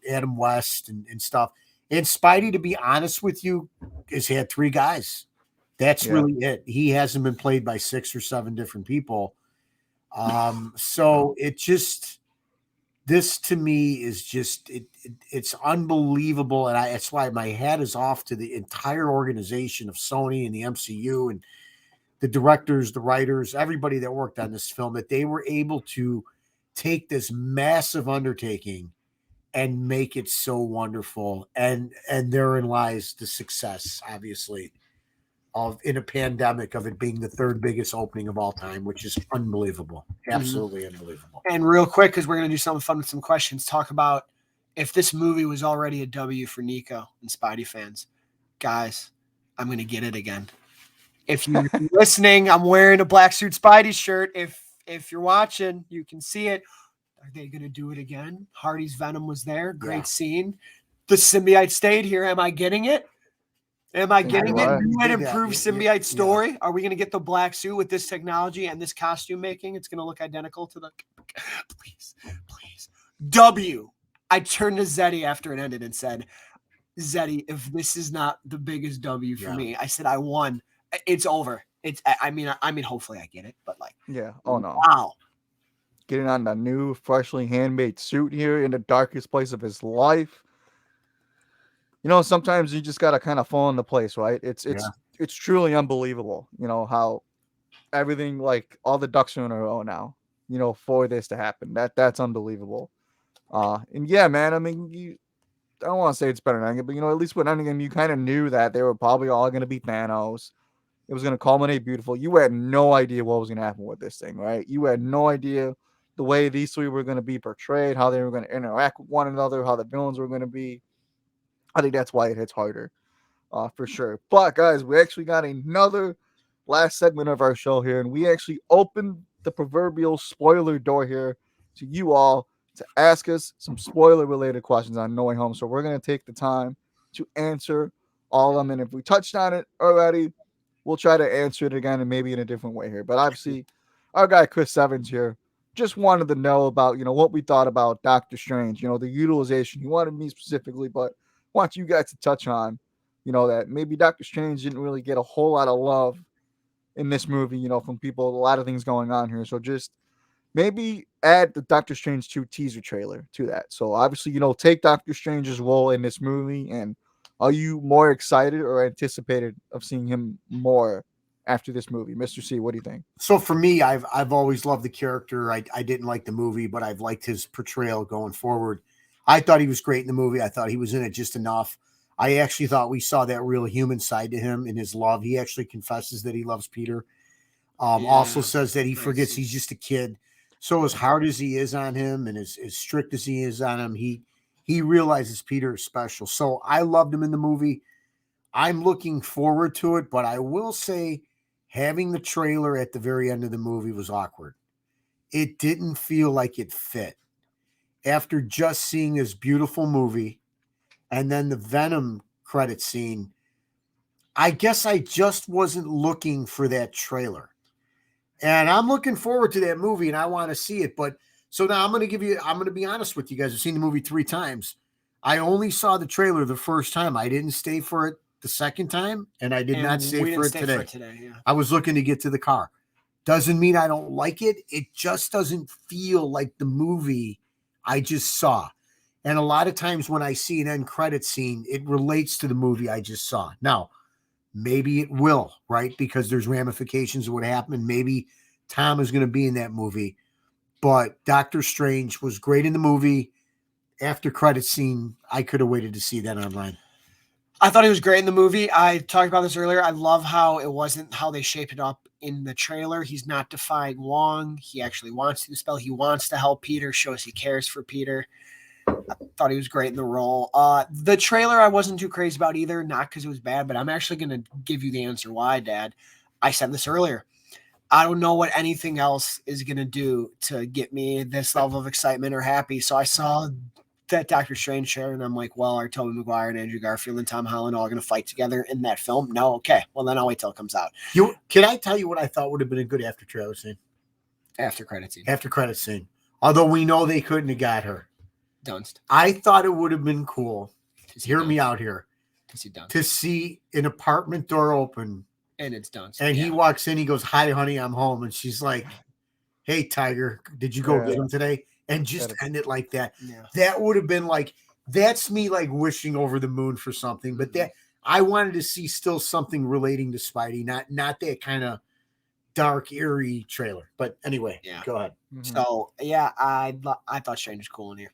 Adam West and stuff. And Spidey, to be honest with you, has had 3 guys. That's Yeah. really it. He hasn't been played by 6 or 7 different people. So it just, this to me is just it's unbelievable, and that's why my hat is off to the entire organization of Sony and the MCU and the directors, the writers, everybody that worked on this film, that they were able to take this massive undertaking and make it so wonderful. And therein lies the success, obviously, of in a pandemic of it being the 3rd biggest opening of all time, which is unbelievable. Absolutely unbelievable. And real quick, because we're going to do something fun with some questions, talk about if this movie was already a W for Nico and Spidey fans. Guys, I'm going to get it again. If you're listening, I'm wearing a Black Suit Spidey shirt. If you're watching, you can see it. Are they going to do it again? Hardy's Venom was there. Great scene. The symbiote stayed here. Am I getting it? Am I getting you're it? right. New and You did that. improved You- symbiote story? Are we going to get the black suit with this technology and this costume making? It's going to look identical to the. Please, please. W. I turned to Zeddy after it ended and said, Zeddy, if this is not the biggest W for me, I said I won. It's over. It's. I mean, hopefully I get it, but like, Yeah. Oh no. wow. Getting on the new, freshly handmade suit here in the darkest place of his life. You know, sometimes you just gotta kind of fall into place, right? It's truly unbelievable. You know how everything, like all the ducks are in a row now. You know, for this to happen, that's unbelievable. And yeah, man. I mean, I don't want to say it's better than Endgame, but you know, at least with Endgame, you kind of knew that they were probably all gonna be Thanos. It was gonna culminate beautiful. You had no idea what was gonna happen with this thing, right? You had no idea the way these 3 were gonna be portrayed, how they were gonna interact with one another, how the villains were gonna be. I think that's why it hits harder, for sure. But guys, we actually got another last segment of our show here, and we actually opened the proverbial spoiler door here to you all to ask us some spoiler related questions on No Way Home. So we're gonna take the time to answer all of them, and if we touched on it already, we'll try to answer it again and maybe in a different way here. But obviously, our guy Chris Evans here just wanted to know about, you know, what we thought about Doctor Strange, you know, the utilization. He wanted me specifically, but want you guys to touch on, you know, that maybe Doctor Strange didn't really get a whole lot of love in this movie, you know, from people, a lot of things going on here. So just maybe add the Doctor Strange 2 teaser trailer to that. So obviously, you know, take Doctor Strange's role in this movie, and are you more excited or anticipated of seeing him more after this movie? Mr. C, what do you think? So for me, I've always loved the character. I didn't like the movie, but I've liked his portrayal going forward. I thought he was great in the movie. I thought he was in it just enough. I actually thought we saw that real human side to him in his love. He actually confesses that he loves Peter. Also says that he forgets he's just a kid. So as hard as he is on him and as strict as he is on him, he realizes Peter is special. So I loved him in the movie. I'm looking forward to it, but I will say having the trailer at the very end of the movie was awkward. It didn't feel like it fit. After just seeing this beautiful movie and then the Venom credit scene, I guess I just wasn't looking for that trailer. And I'm looking forward to that movie and I want to see it. But so now I'm going to be honest with you guys. I've seen the movie 3 times. I only saw the trailer the first time. I didn't stay for it the second time, and I did not stay for it today. I was looking to get to the car. Doesn't mean I don't like it. It just doesn't feel like the movie I just saw. And a lot of times when I see an end credit scene, it relates to the movie I just saw. Now, maybe it will, right? Because there's ramifications of what happened. Maybe Tom is going to be in that movie. But Doctor Strange was great in the movie. After credit scene, I could have waited to see that online. I thought he was great in the movie. I talked about this earlier. I love how it wasn't how they shaped it up in the trailer. He's not defying Wong. He actually wants to dispel. He wants to help Peter, shows he cares for Peter. I thought he was great in the role. The trailer I wasn't too crazy about either, not because it was bad, but I'm actually going to give you the answer why, Dad. I said this earlier. I don't know what anything else is going to do to get me this level of excitement or happy. So I saw that Doctor Strange share, and I'm like, well, are Tobey Maguire and Andrew Garfield and Tom Holland all going to fight together in that film? No, okay. Well, then I'll wait till it comes out. Can I tell you what I thought would have been a good after trailer scene? After credit scene. After credit scene. Although we know they couldn't have got her. Dunst. I thought it would have been cool. Hear me out here. To see an apartment door open. And it's Dunst. And he walks in, he goes, "Hi, honey, I'm home." And she's like, "Hey, Tiger, did you go get him today?" And just end it like that. Yeah. That would have been like, that's me like wishing over the moon for something. But that I wanted to see still something relating to Spidey, not that kind of dark, eerie trailer. But anyway, go ahead. Mm-hmm. So yeah, I thought Strange was cool in here.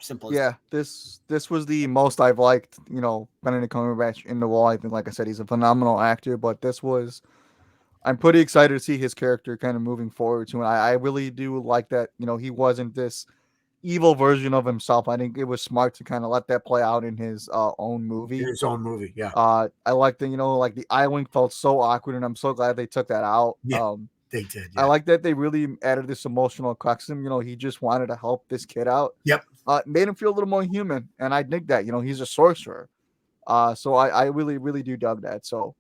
Simple. Yeah, this was the most I've liked, Benedict Cumberbatch in the role. I think, like I said, he's a phenomenal actor, but I'm pretty excited to see his character kind of moving forward too. And I really do like that, he wasn't this evil version of himself. I think it was smart to kind of let that play out in his own movie. His own movie, yeah. I like that, like the eye wink felt so awkward, and I'm so glad they took that out. Yeah, they did. Yeah. I like that they really added this emotional crux to him. He just wanted to help this kid out. Yep. Made him feel a little more human, and I dig that. He's a sorcerer. So I really, really do dug that. So,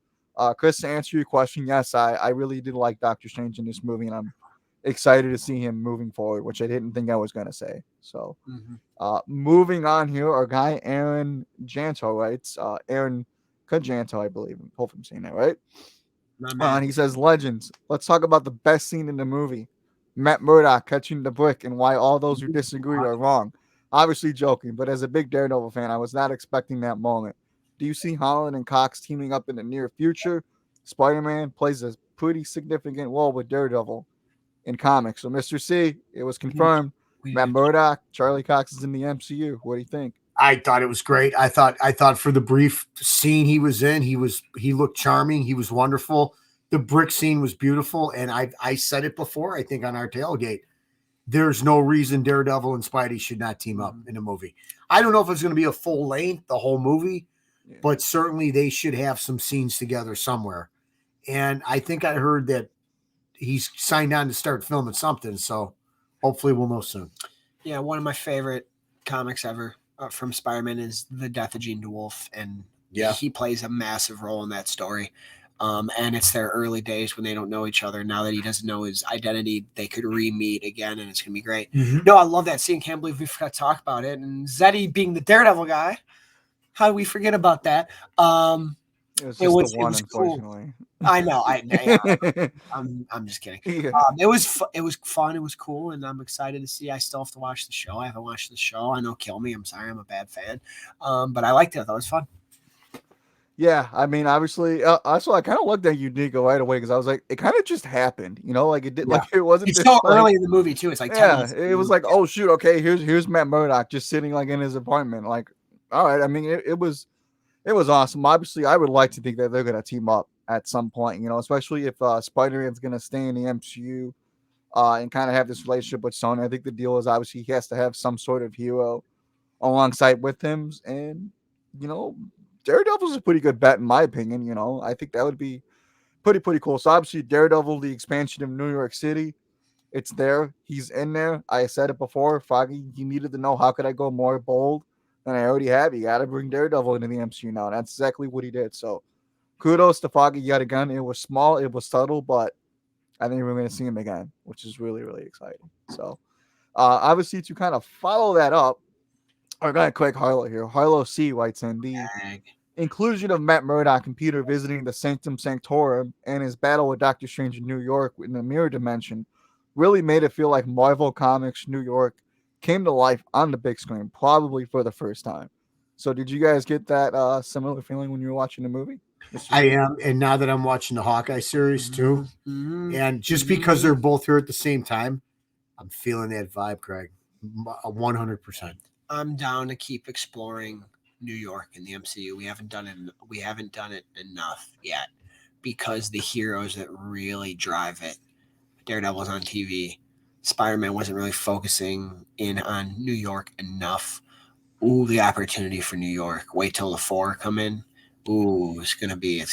Chris, to answer your question, yes, I really did like Doctor Strange in this movie, and I'm excited to see him moving forward, which I didn't think I was going to say. So, moving on here, our guy Aaron Janto writes, Aaron Kajanto, I believe. Hope I'm saying that right. And he says, "Legends. Let's talk about the best scene in the movie. Matt Murdock catching the brick and why all those who disagree are wrong. Obviously joking, but as a big Daredevil fan, I was not expecting that moment. Do you see Holland and Cox teaming up in the near future? Spider-Man plays a pretty significant role with Daredevil in comics. So, Mr. C, it was confirmed. Matt Murdock, Charlie Cox is in the MCU. What do you think?" I thought it was great. I thought for the brief scene he was in, he looked charming. He was wonderful. The brick scene was beautiful. And I said it before, I think on our tailgate, there's no reason Daredevil and Spidey should not team up in a movie. I don't know if it's going to be a full length, the whole movie, but certainly they should have some scenes together somewhere. And I think I heard that he's signed on to start filming something. So hopefully we'll know soon. Yeah, one of my favorite comics ever from Spider-Man is The Death of Jean DeWolf, and he plays a massive role in that story. And it's their early days when they don't know each other. Now that he doesn't know his identity, they could re-meet again, and it's going to be great. Mm-hmm. No, I love that scene. Can't believe we forgot to talk about it. And Zeddy being the Daredevil guy, how do we forget about that? It was unfortunately. Cool. I know. I'm just kidding. Yeah. It was fun. It was cool, and I'm excited to see. I still have to watch the show. I haven't watched the show. I know, kill me. I'm sorry. I'm a bad fan. But I liked it. I thought it was fun. Yeah, I mean, obviously, also I kind of looked at you, Nico, right away because I was like, it kind of just happened, like it did, like it wasn't. It's so early in the movie too. It's like 10 minutes. It was like, oh shoot, okay, here's Matt Murdock just sitting like in his apartment, like, all right. I mean, it was awesome. Obviously, I would like to think that they're gonna team up at some point, especially if Spider-Man's gonna stay in the MCU, and kind of have this relationship with Sony. I think the deal is obviously he has to have some sort of hero alongside with him, and Daredevil's a pretty good bet in my opinion. I think that would be pretty cool. So obviously Daredevil, the expansion of New York City, it's there. He's in there. I said it before. Foggy, you needed to know how could I go more bold than I already have. You got to bring Daredevil into the MCU now. That's exactly what he did. So kudos to Foggy yet again. It was small, it was subtle, but I think we're going to see him again, which is really, really exciting. So obviously to kind of follow that up, our guy Craig Harlow here. Harlow C writes in the inclusion of Matt Murdock and Peter visiting the Sanctum Sanctorum and his battle with Doctor Strange in New York in the mirror dimension really made it feel like Marvel Comics New York came to life on the big screen, probably for the first time. So did you guys get that similar feeling when you were watching the movie? I am, and now that I'm watching the Hawkeye series too, and just because they're both here at the same time, I'm feeling that vibe, Craig, 100%. I'm down to keep exploring New York in the MCU. We haven't done it enough yet because the heroes that really drive it, Daredevil's on TV. Spider-Man wasn't really focusing in on New York enough. Ooh, the opportunity for New York. Wait till the 4 come in. Ooh, it's gonna be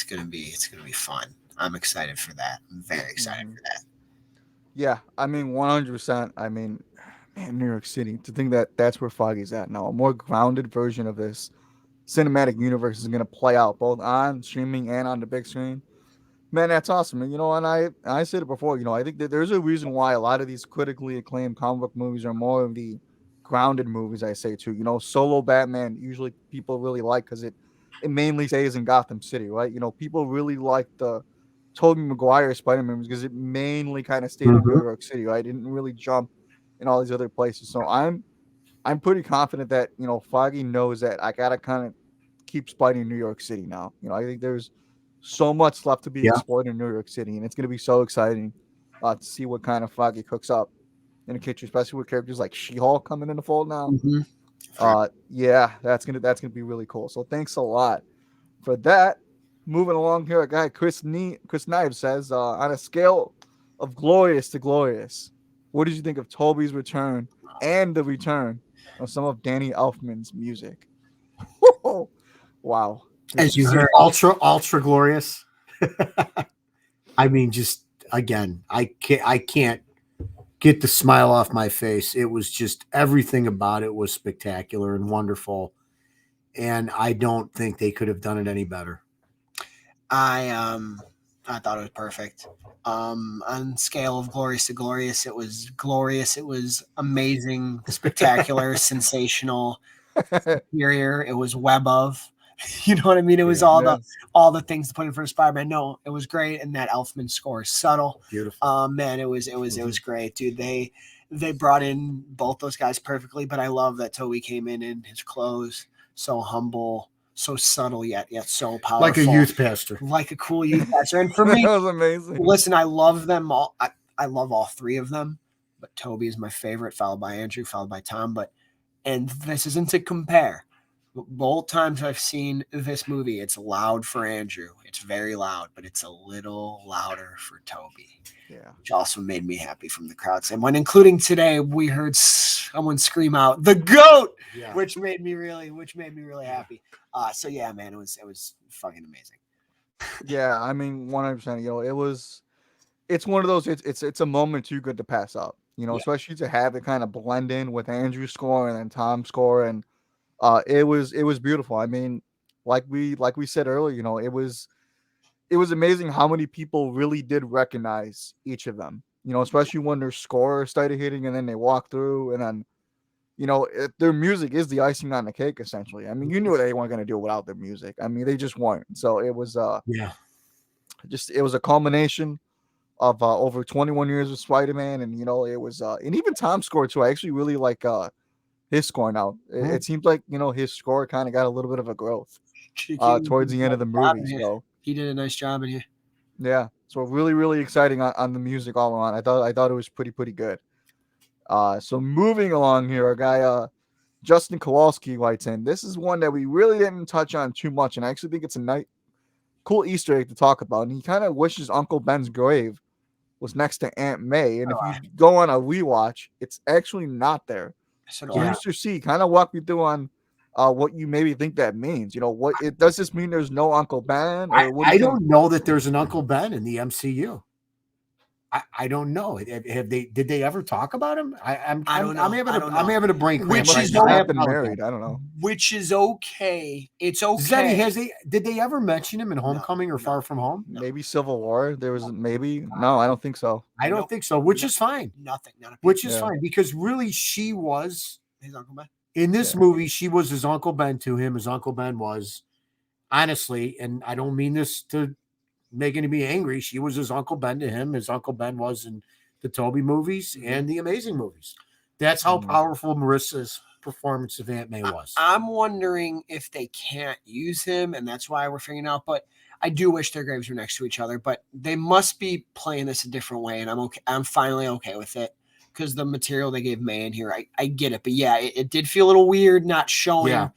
fun. I'm excited for that. I'm very excited for that. Yeah, I mean 100%. I mean, Man, New York City. To think that that's where Foggy's at now. A more grounded version of this cinematic universe is going to play out both on streaming and on the big screen. Man, that's awesome. And and I said it before. I think that there's a reason why a lot of these critically acclaimed comic book movies are more of the grounded movies. I say too. Solo Batman usually people really like because it mainly stays in Gotham City, right? People really like the Tobey Maguire Spider Man because it mainly kind of stayed in New Mhm. York City, right? It didn't really jump in all these other places. So I'm pretty confident that Foggy knows that I gotta kind of keep spiting New York City now. I think there's so much left to be Yeah. explored in New York City, and it's gonna be so exciting to see what kind of Foggy cooks up in the kitchen, especially with characters like She-Hulk coming in the fold now. Mhm. Yeah, that's gonna be really cool. So thanks a lot for that. Moving along here, a guy Chris Knives says, on a scale of glorious to glorious, what did you think of Toby's return and the return of some of Danny Elfman's music? Wow, As just you heard, Ultra glorious. I mean, just again, I can't get the smile off my face. It was just everything about it was spectacular and wonderful, and I don't think they could have done it any better. I thought it was perfect. On scale of glorious to glorious, it was glorious. It was amazing, spectacular, sensational, superior. It was web of. You know what I mean? It was Yeah. all the things to put in front of Spider-Man. No, it was great, and that Elfman score is subtle. Beautiful. Man, it was great, dude. They brought in both those guys perfectly, but I love that Toby came in his clothes, so humble, so subtle yet so powerful, Like a youth pastor. like a cool youth pastor. And for that me, was amazing. listen, I love them all. I love all three of them, but Toby is my favorite, followed by Andrew, followed by Tom. And this isn't to compare. But both times I've seen this movie, it's loud for Andrew. It's very loud, but it's a little louder for Toby, Yeah. which also made me happy from the crowds. And when including today, we heard someone scream out "the goat," Yeah. which made me really happy. So yeah, man, it was fucking amazing. Yeah, I mean, 100%. It's one of those. It's a moment too good to pass up. Yeah. Especially to have it kind of blend in with Andrew's score and then Tom's score, and it was beautiful. I mean, like we said earlier, it was amazing how many people really did recognize each of them. Especially when their score started hitting and then they walk through and then their music is the icing on the cake essentially. I mean, you knew they weren't going to do it without their music. I mean, they just weren't. So Yeah. it was a culmination of over 21 years of Spider-Man, and it was and even Tom's score too. I actually really like his score now. It seems like his score kind of got a little bit of a growth towards the end of the movie. So He did a nice job in here. yeah, so really really exciting on the music all around. I thought it was pretty good. So moving along here, our guy Justin Kowalski writes in. This is one that we really didn't touch on too much, and I actually think it's a nice, cool Easter egg to talk about. And he kind of wishes Uncle Ben's grave was next to Aunt May, and if you go on a rewatch, it's actually not there. So do So, I. Mr. C, kind of walk me through on what you maybe think that means. What it does this mean? There's no Uncle Ben, I, or what do I you think? don't know that there's an Uncle Ben in the MCU. I don't know. Did they ever talk about him? I don't know. I'm having a brain cramp. Which They is might no- not I have been apologize. married. I don't know. Which is okay. It's Zenny, okay. did they ever mention him in Homecoming or no. Far From Home? Maybe Civil War. There was maybe no. I don't think so. I don't Nope. think so, which is fine. Nothing. Not a Which is Yeah. fine because really she was his Uncle Ben. in this Yeah. movie, she was his Uncle Ben to him, as Uncle Ben was. Honestly, and I don't mean this to make anybody angry. She was his Uncle Ben to him, as Uncle Ben was in the Toby movies and the Amazing movies. That's how powerful Marissa's performance of Aunt May was. I'm wondering if they can't use him, and that's why we're figuring out. But I do wish their graves were next to each other. But they must be playing this a different way, and I'm okay. I'm finally okay with it because the material they gave May in here, I get it. But yeah, it did feel a little weird not showing. Yeah.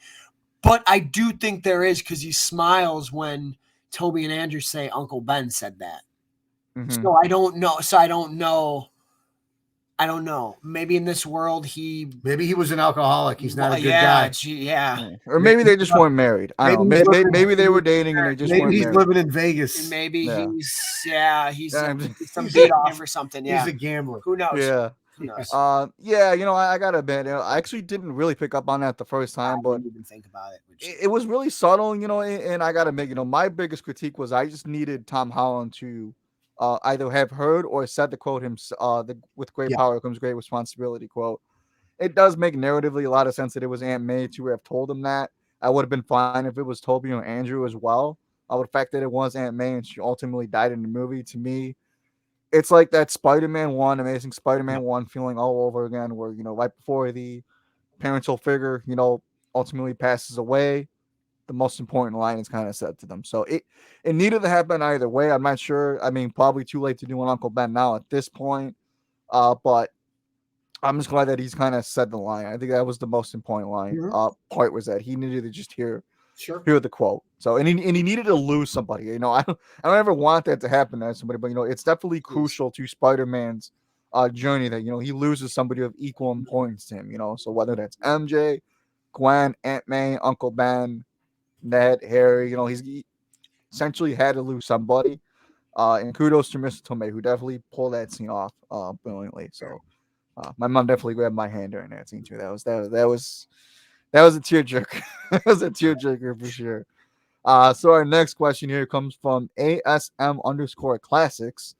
But I do think there is because he smiles when Toby and Andrew say Uncle Ben said that. Mhm. So I don't know. I don't know. Maybe in this world Maybe he was an alcoholic. He's not a good yeah, guy. yeah. Or maybe they just weren't married. I don't know. Maybe he's Maybe they were dating and they just Maybe weren't he's married. living in Vegas. Maybe Yeah. he's Yeah, some beat off or something. Yeah. He's a gambler. Who knows? Yeah. Who knows? Yeah, I gotta admit, I actually didn't really pick up on that the first I time, but didn't even think about it. Which it was really subtle, and I gotta admit, my biggest critique was I just needed Tom Holland to either have heard or said the quote with great Yeah. power comes great responsibility quote. It does make narratively a lot of sense that it was Aunt May to have told him that. I would have been fine if it was Toby or Andrew as well. The fact that it was Aunt May and she ultimately died in the movie, to me, it's like that Spider-Man 1, Amazing Spider-Man 1 feeling all over again, where, right before the parental figure, ultimately passes away, the most important line is kind of said to them. So it needed to happen either way. I'm not sure. I mean, probably too late to do an Uncle Ben now at this point. But I'm just glad that he's kind of said the line. I think that was the most important line. Part was that he needed to just hear the quote. So and he needed to lose somebody. I don't ever want that to happen to somebody, but it's definitely crucial to Spider-Man's journey that he loses somebody of equal importance to him. So whether that's MJ, Gwen, Aunt May, Uncle Ben, Ned, Harry, he essentially had to lose somebody. And kudos to Mr. Tomei, who definitely pulled that scene off brilliantly. So my mom definitely grabbed my hand during that scene too. That was a tearjerker. That was a tearjerker for sure. So our next question here comes from ASM_classics.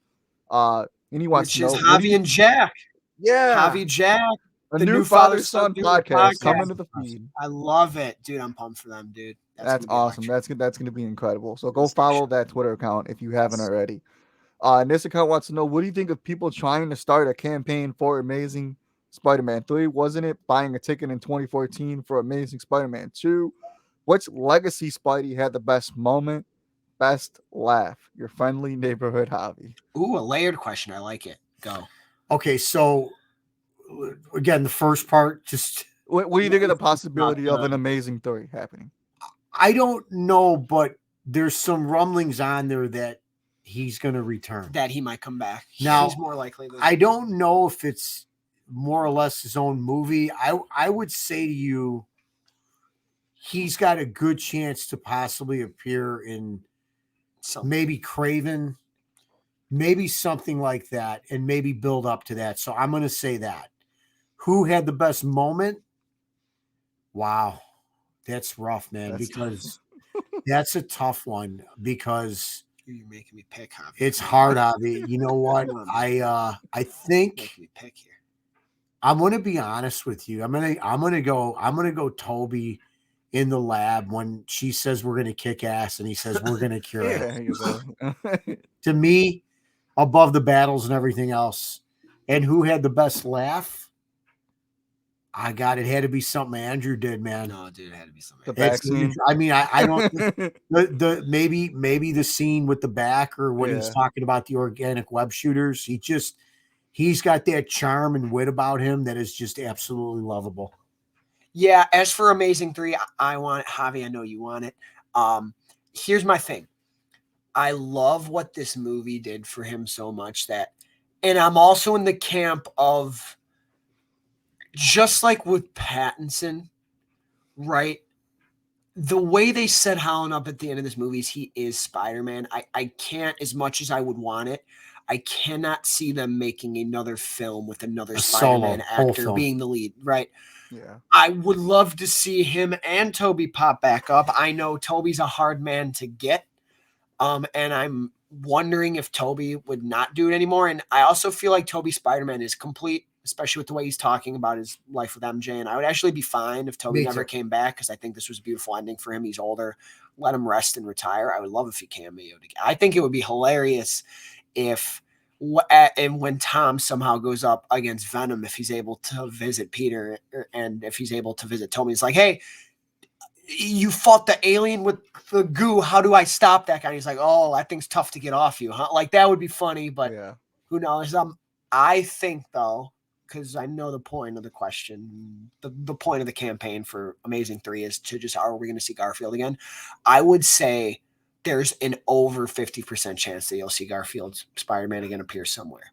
And he wants which to is know, what do Javi you? and Jack. Yeah, Javi Jack, a the new new father father-son son duo podcast podcast. coming to the feed. I love it, dude. I'm pumped for them, dude. That's Gonna be awesome. electric. That's gonna be incredible. So go follow that Twitter account if you haven't already. And this account wants to know, what do you think of people trying to start a campaign for Amazing Spider-Man 3? Wasn't it buying a ticket in 2014 for Amazing Spider-Man 2? Which legacy Spidey had the best moment, best laugh? Your friendly neighborhood hobby. Ooh, a layered question. I like it. Go. Okay, so again, the first part, just What do you think of the possibility of the- an Amazing 3 happening? I don't know, but there's some rumblings on there that he's going to return. That he might come back. Now, He's more likely than I don't know if it's more or less his own movie. I would say to you, he's got a good chance to possibly appear in maybe Craven, maybe something like that, and maybe build up to that. So I'm going to say that. Who had the best moment? Wow, that's rough, man, because that's a tough one because you're making me pick, Javi. it's hard, Javi. You know what? I think making me pick here. I'm gonna be honest with you. I'm gonna go Toby in the lab when she says we're gonna kick ass and he says we're gonna cure ass. To me, above the battles and everything else. And who had the best laugh? It had to be something Andrew did, man. No, dude, it had to be something. The back scene. I mean, I don't the maybe the scene with the back or when he's talking about the organic web shooters. He's got that charm and wit about him that is just absolutely lovable. Yeah, as for Amazing 3, I want it. Javi, I know you want it. Here's my thing. I love what this movie did for him so much and I'm also in the camp of, just like with Pattinson, right? The way they set Holland up at the end of this movie is he is Spider-Man. I can't, as much as I would want it, I cannot see them making another film with another Spider-Man actor being the lead, right? Yeah. I would love to see him and Toby pop back up. I know Toby's a hard man to get. And I'm wondering if Toby would not do it anymore. And I also feel like Toby Spider-Man is complete, especially with the way he's talking about his life with MJ. And I would actually be fine if Toby never came back, because I think this was a beautiful ending for him. He's older. Let him rest and retire. I would love if he cameoed again. I think it would be hilarious if, and when Tom somehow goes up against Venom, if he's able to visit Peter and if he's able to visit Toby, it's like, hey, you fought the alien with the goo. How do I stop that guy? And he's like, oh, that thing's tough to get off you, huh? Like, that would be funny, but who knows? I think, though, because I know the point of the question, the point of the campaign for Amazing 3 is to just, are we going to see Garfield again? I would say there's an over 50% chance that you'll see Garfield's Spider-Man again appear somewhere.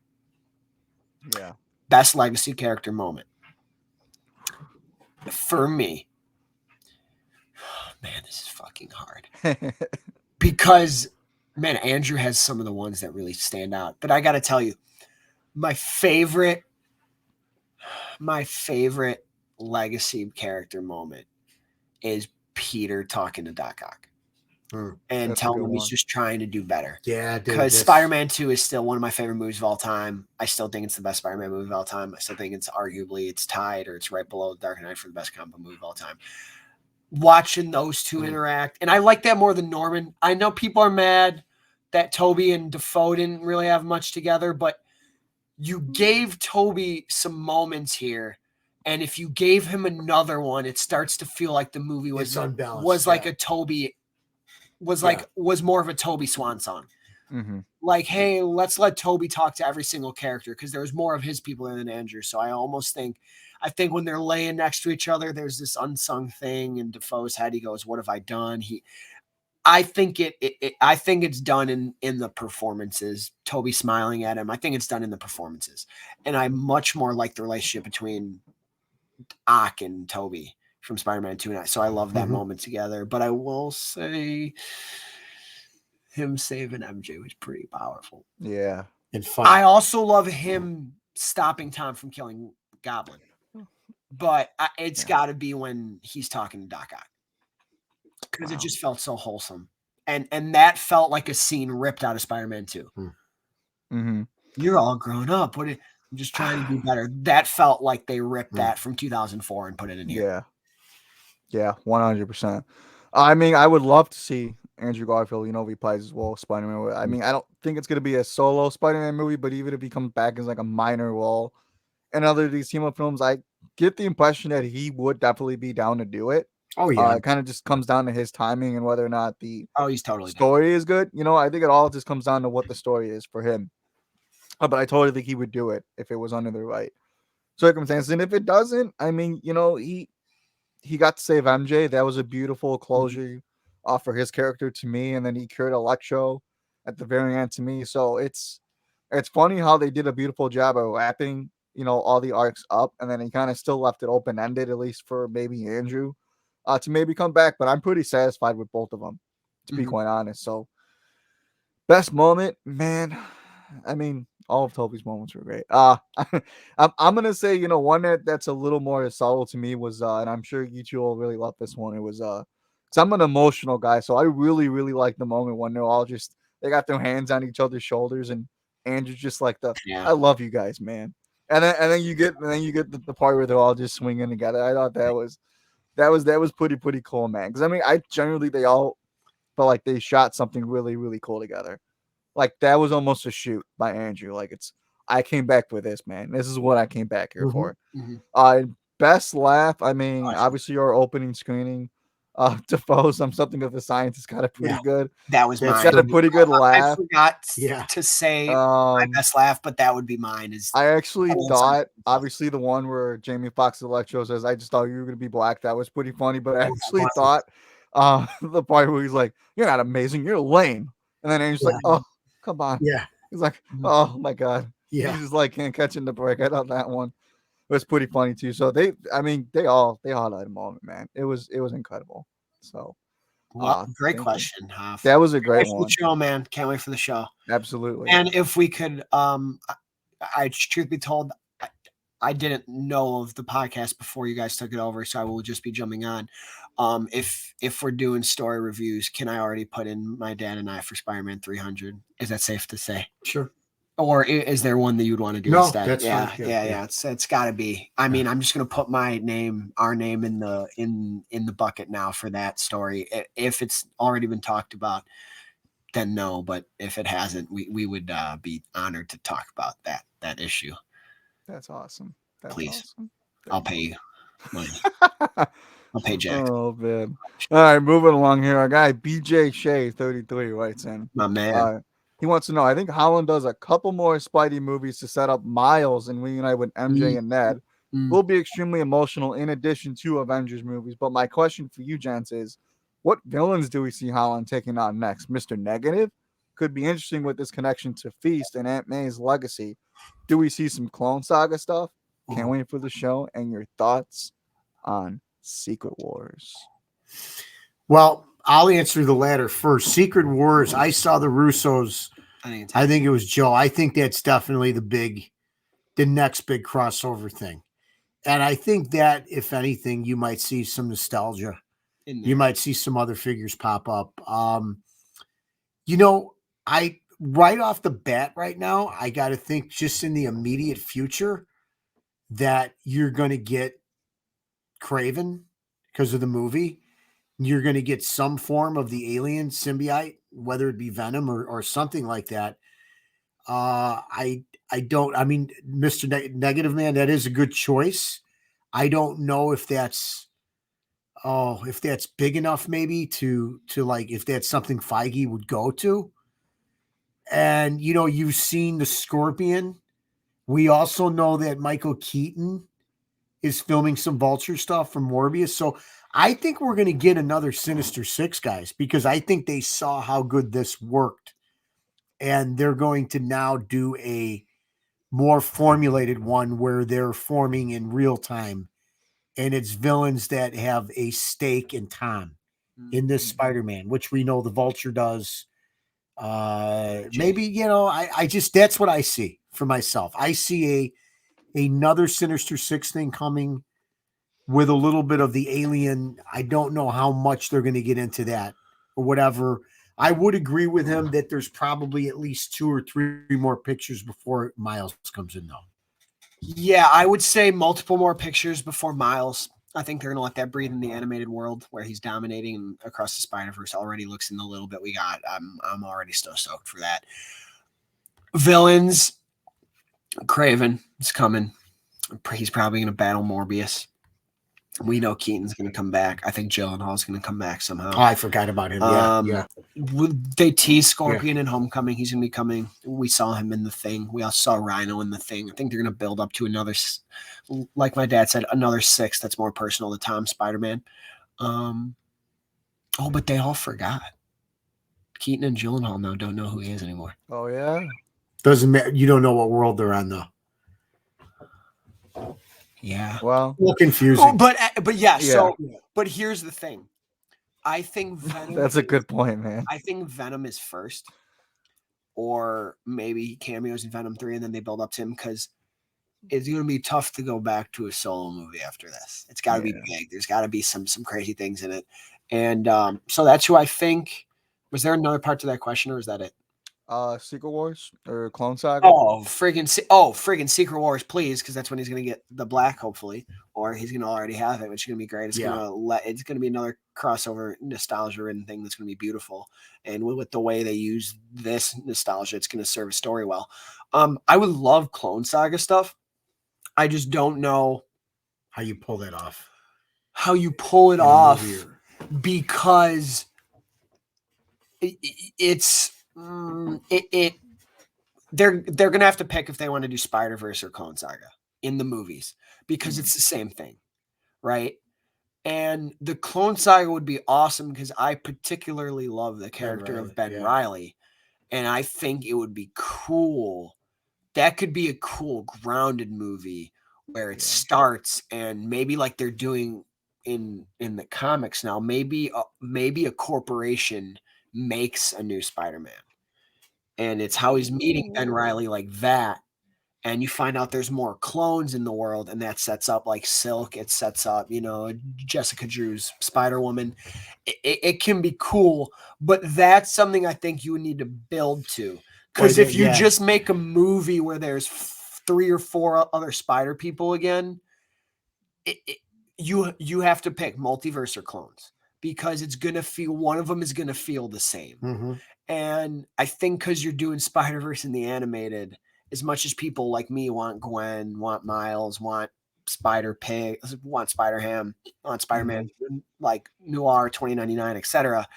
Yeah. Best legacy character moment. For me, man, this is fucking hard. Because, man, Andrew has some of the ones that really stand out. But I got to tell you, my favorite my favorite legacy character moment is Peter talking to Doc Ock and That's a telling good him he's one. just trying to do better. Yeah, dude. Because Spider-Man 2 is still one of my favorite movies of all time. I still think it's the best Spider-Man movie of all time. I still think it's arguably it's tied or it's right below Dark Knight for the best comic book movie of all time. Watching those two interact, and I like that more than Norman. I know people are mad that Toby and Defoe didn't really have much together, but you gave Toby some moments here, and if you gave him another one, it starts to feel like the movie It's unbalanced. was like a Toby was more of a Toby swan song. Mm-hmm. Like, hey, let's let Toby talk to every single character because there was more of his people than Andrew. So I think when they're laying next to each other, there's this unsung thing in Defoe's head. He goes, "What have I done?" I think I think it's done in the performances. Toby smiling at him. I think it's done in the performances, and I much more like the relationship between Ock and Toby from Spider-Man 2. So I love that moment together. But I will say, him saving MJ was pretty powerful. Yeah. And fun. I also love him stopping Tom from killing Goblin. But it's got to be when he's talking to Doc Ock. Because it just felt so wholesome. And that felt like a scene ripped out of Spider-Man 2. Mm-hmm. You're all grown up. I'm just trying to do better. That felt like they ripped that from 2004 and put it in here. Yeah, 100%. I mean, I would love to see Andrew Garfield, replays as well Spider-Man. I mean, I don't think it's gonna be a solo Spider-Man movie, but even if he comes back as like a minor role in other of these team-up films, I get the impression that he would definitely be down to do it. Oh yeah. It kind of just comes down to his timing and whether or not the he's totally story is good. I think it all just comes down to what the story is for him. But I totally think he would do it if it was under the right circumstances. And if it doesn't, I mean, he got to save MJ. That was a beautiful closure for his character to me. And then he cured Electro at the very end to me. So it's funny how they did a beautiful job of wrapping, all the arcs up. And then he kind of still left it open ended, at least for maybe Andrew to maybe come back. But I'm pretty satisfied with both of them, to be quite honest. So best moment, man. I mean, all of Toby's moments were great. I'm gonna say, one that's a little more subtle to me was, and I'm sure you two will really love this one. It was, cause I'm an emotional guy, so I really, really like the moment when they got their hands on each other's shoulders, and Andrew's just like I love you guys, man. And then you get the part where they're all just swinging together. I thought that was pretty cool, man. Because I mean, they all felt like they shot something really, really cool together. Like that was almost a shoot by Andrew. Like I came back for this, man. This is what I came back here for. Best laugh. I mean, obviously our opening screening. Defoe's Something of the Scientist got a pretty good. That was mine. Got a pretty good laugh. I forgot to say my best laugh, but that would be mine. I actually thought, obviously, the one where Jamie Foxx Electro says, "I just thought you were gonna be black." That was pretty funny. But I actually thought the part where he's like, "You're not amazing. You're lame," and then Andrew's like, "Oh, come on." Yeah. He's like, "Oh my god." Yeah. He's just like can't catching the break. I thought that one was pretty funny too. So they all had a moment, man. It was incredible. So great question, Hoff. That was a great one. The show, man. Can't wait for the show. Absolutely. And if we could, I truth be told, I didn't know of the podcast before you guys took it over, so I will just be jumping on. If we're doing story reviews, can I already put in my dad and I for Spider-Man 300? Is that safe to say? Sure. Or is there one that you'd want to do instead? That's yeah, fine. Yeah. It's got to be. I mean, I'm just gonna put our name in the bucket now for that story. If it's already been talked about, then no. But if it hasn't, we would be honored to talk about that issue. That's awesome. Please, awesome. I'll pay you money. I'll pay Jack. Oh man! All right, moving along here. Our guy BJ Shea 33 writes in. My man. He wants to know, I think Holland does a couple more Spidey movies to set up Miles and reunite with MJ and Ned. Will be extremely emotional in addition to Avengers movies. But my question for you, gents, is what villains do we see Holland taking on next? Mr. Negative? Could be interesting with this connection to Feast and Aunt May's legacy. Do we see some Clone Saga stuff? Can't wait for the show. And your thoughts on Secret Wars? Well, I'll answer the latter first. Secret Wars. I saw the Russos. I think it was Joe. I think that's definitely the next big crossover thing. And I think that, if anything, you might see some nostalgia. in You there. might see some other figures pop up. You know, I right off the bat right now, I got to think just in the immediate future that you're going to get Craven because of the movie. You're going to get some form of the alien symbiote, whether it be Venom or something like that. I don't. I mean, Mister Negative Man, that is a good choice. I don't know if that's if that's big enough, maybe to like if that's something Feige would go to. And you know, you've seen the Scorpion. We also know that Michael Keaton is filming some Vulture stuff from Morbius. So I think we're going to get another Sinister Six, guys, because I think they saw how good this worked, and they're going to now do a more formulated one where they're forming in real time, and it's villains that have a stake in time in this Mhm. Spider-Man, which we know the Vulture does. Maybe, you know, I just, that's what I see for myself. I see another Sinister Six thing coming with a little bit of the alien. I don't know how much they're going to get into that or whatever. I would agree with him that there's probably at least 2 or 3 more pictures before Miles comes in, though. Yeah, I would say multiple more pictures before Miles. I think they're gonna let that breathe in the animated world where he's dominating across the Spider-Verse. Already looks in the little bit we got. I'm already so stoked for that. Villains, Craven is coming. He's probably gonna battle Morbius. We know Keaton's gonna come back. I think Gyllenhaal's gonna come back somehow. Oh, I forgot about him. Yeah. They tease Scorpion in Homecoming. He's gonna be coming. We saw him in The Thing. We also saw Rhino in The Thing. I think they're gonna build up to another, like my dad said, another six that's more personal to Tom Spider-Man. But they all forgot. Keaton and Gyllenhaal now don't know who he is anymore. Oh yeah. Doesn't matter. You don't know what world they're on, though. Yeah. Well, A little confusing. But yeah. Yeah. So, but here's the thing. I think Venom. That's a good point, man. I think Venom is first, or maybe he cameos in Venom 3 and then they build up to him because it's going to be tough to go back to a solo movie after this. It's got to be big. There's got to be some crazy things in it. And so that's who I think. Was there another part to that question, or is that it? Secret Wars or Clone Saga? Friggin' Secret Wars, please, because that's when he's gonna get the black, hopefully, or he's gonna already have it, which is gonna be great. It's gonna be another crossover nostalgia-ridden thing that's gonna be beautiful. And with the way they use this nostalgia, it's gonna serve a story well. I would love Clone Saga stuff. I just don't know how you pull that off. How you pull it off because it's. They're gonna have to pick if they want to do Spider-Verse or Clone Saga in the movies because it's the same thing, right? And the Clone Saga would be awesome because I particularly love the character of Ben Reilly, and I think it would be cool. That could be a cool grounded movie where it starts and maybe like they're doing in the comics now. Maybe a corporation makes a new Spider-Man. And it's how he's meeting Ben Reilly like that. And you find out there's more clones in the world, and that sets up like Silk. It sets up, Jessica Drew's Spider-Woman. It can be cool, but that's something I think you would need to build to. Because if you just make a movie where there's 3 or 4 other Spider people again, you have to pick multiverse or clones because it's gonna feel one of them is gonna feel the same. Mm-hmm. And I think because you're doing Spider-Verse in the animated, as much as people like me want Gwen, want Miles, want Spider-Pig, want Spider-Ham, want Spider-Man, like Noir 2099, etc.,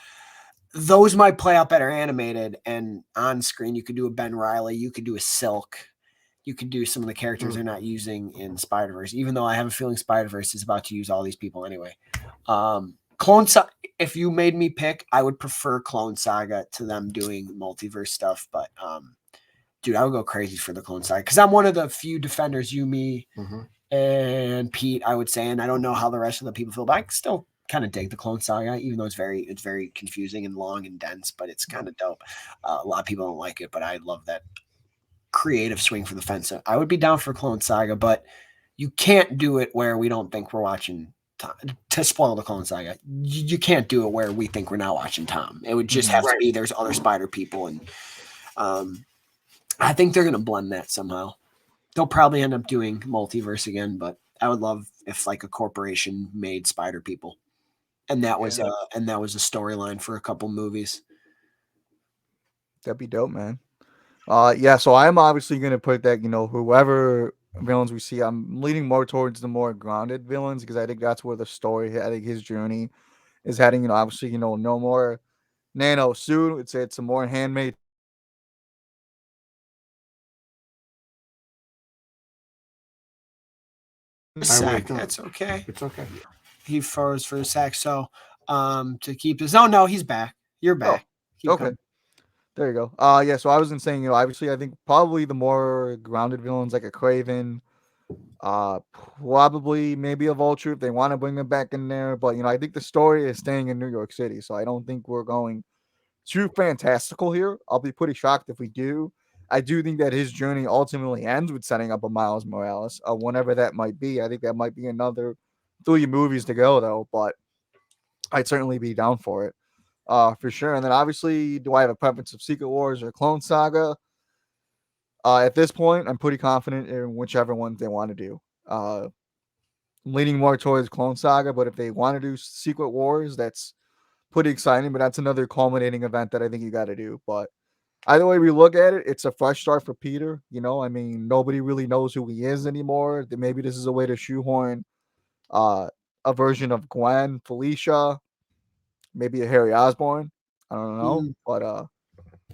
those might play out better animated and on screen. You could do a Ben Reilly, you could do a Silk, you could do some of the characters they're not using in Spider-Verse, even though I have a feeling Spider-Verse is about to use all these people anyway. Clone Saga, if you made me pick, I would prefer Clone Saga to them doing multiverse stuff. But dude, I would go crazy for the Clone Saga because I'm one of the few defenders, you, me, and Pete, I would say, and I don't know how the rest of the people feel, but I still kind of dig the Clone Saga, even though it's very confusing and long and dense, but it's kind of dope. A lot of people don't like it, but I love that creative swing for the fence. I would be down for Clone Saga, but you can't do it where we don't think we're watching Tom. To spoil the Clone Saga, you can't do it where we think we're not watching Tom. It would just have to be there's other Spider people, and I think they're gonna blend that somehow. They'll probably end up doing multiverse again, but I would love if like a corporation made Spider people, and that was a storyline for a couple movies. That'd be dope, man. Yeah, so I'm obviously gonna put that, whoever villains we see, I'm leaning more towards the more grounded villains because I think that's where the story, I think his journey is heading. Obviously, no more nano suit. It's a more handmade That's okay. It's okay. He froze for a sec. So, to keep this. Oh no, he's back. You're Oh, back. Keep okay. going. There you go. Yeah, so I was saying, obviously I think probably the more grounded villains like a Craven, probably maybe a Vulture if they want to bring them back in there. But I think the story is staying in New York City, so I don't think we're going too fantastical here. I'll be pretty shocked if we do. I do think that his journey ultimately ends with setting up a Miles Morales, whenever that might be. I think that might be another 3 movies to go though, but I'd certainly be down for it, for sure. And then obviously, do I have a preference of Secret Wars or Clone Saga? At this point, I'm pretty confident in whichever ones they want to do. I'm leaning more towards Clone Saga, but if they want to do Secret Wars, that's pretty exciting. But that's another culminating event that I think you got to do. But either way we look at it, it's a fresh start for Peter. I mean, nobody really knows who he is anymore. Maybe this is a way to shoehorn uh, a version of Gwen, Felicia, maybe a Harry Osborn. I don't know, Mm. but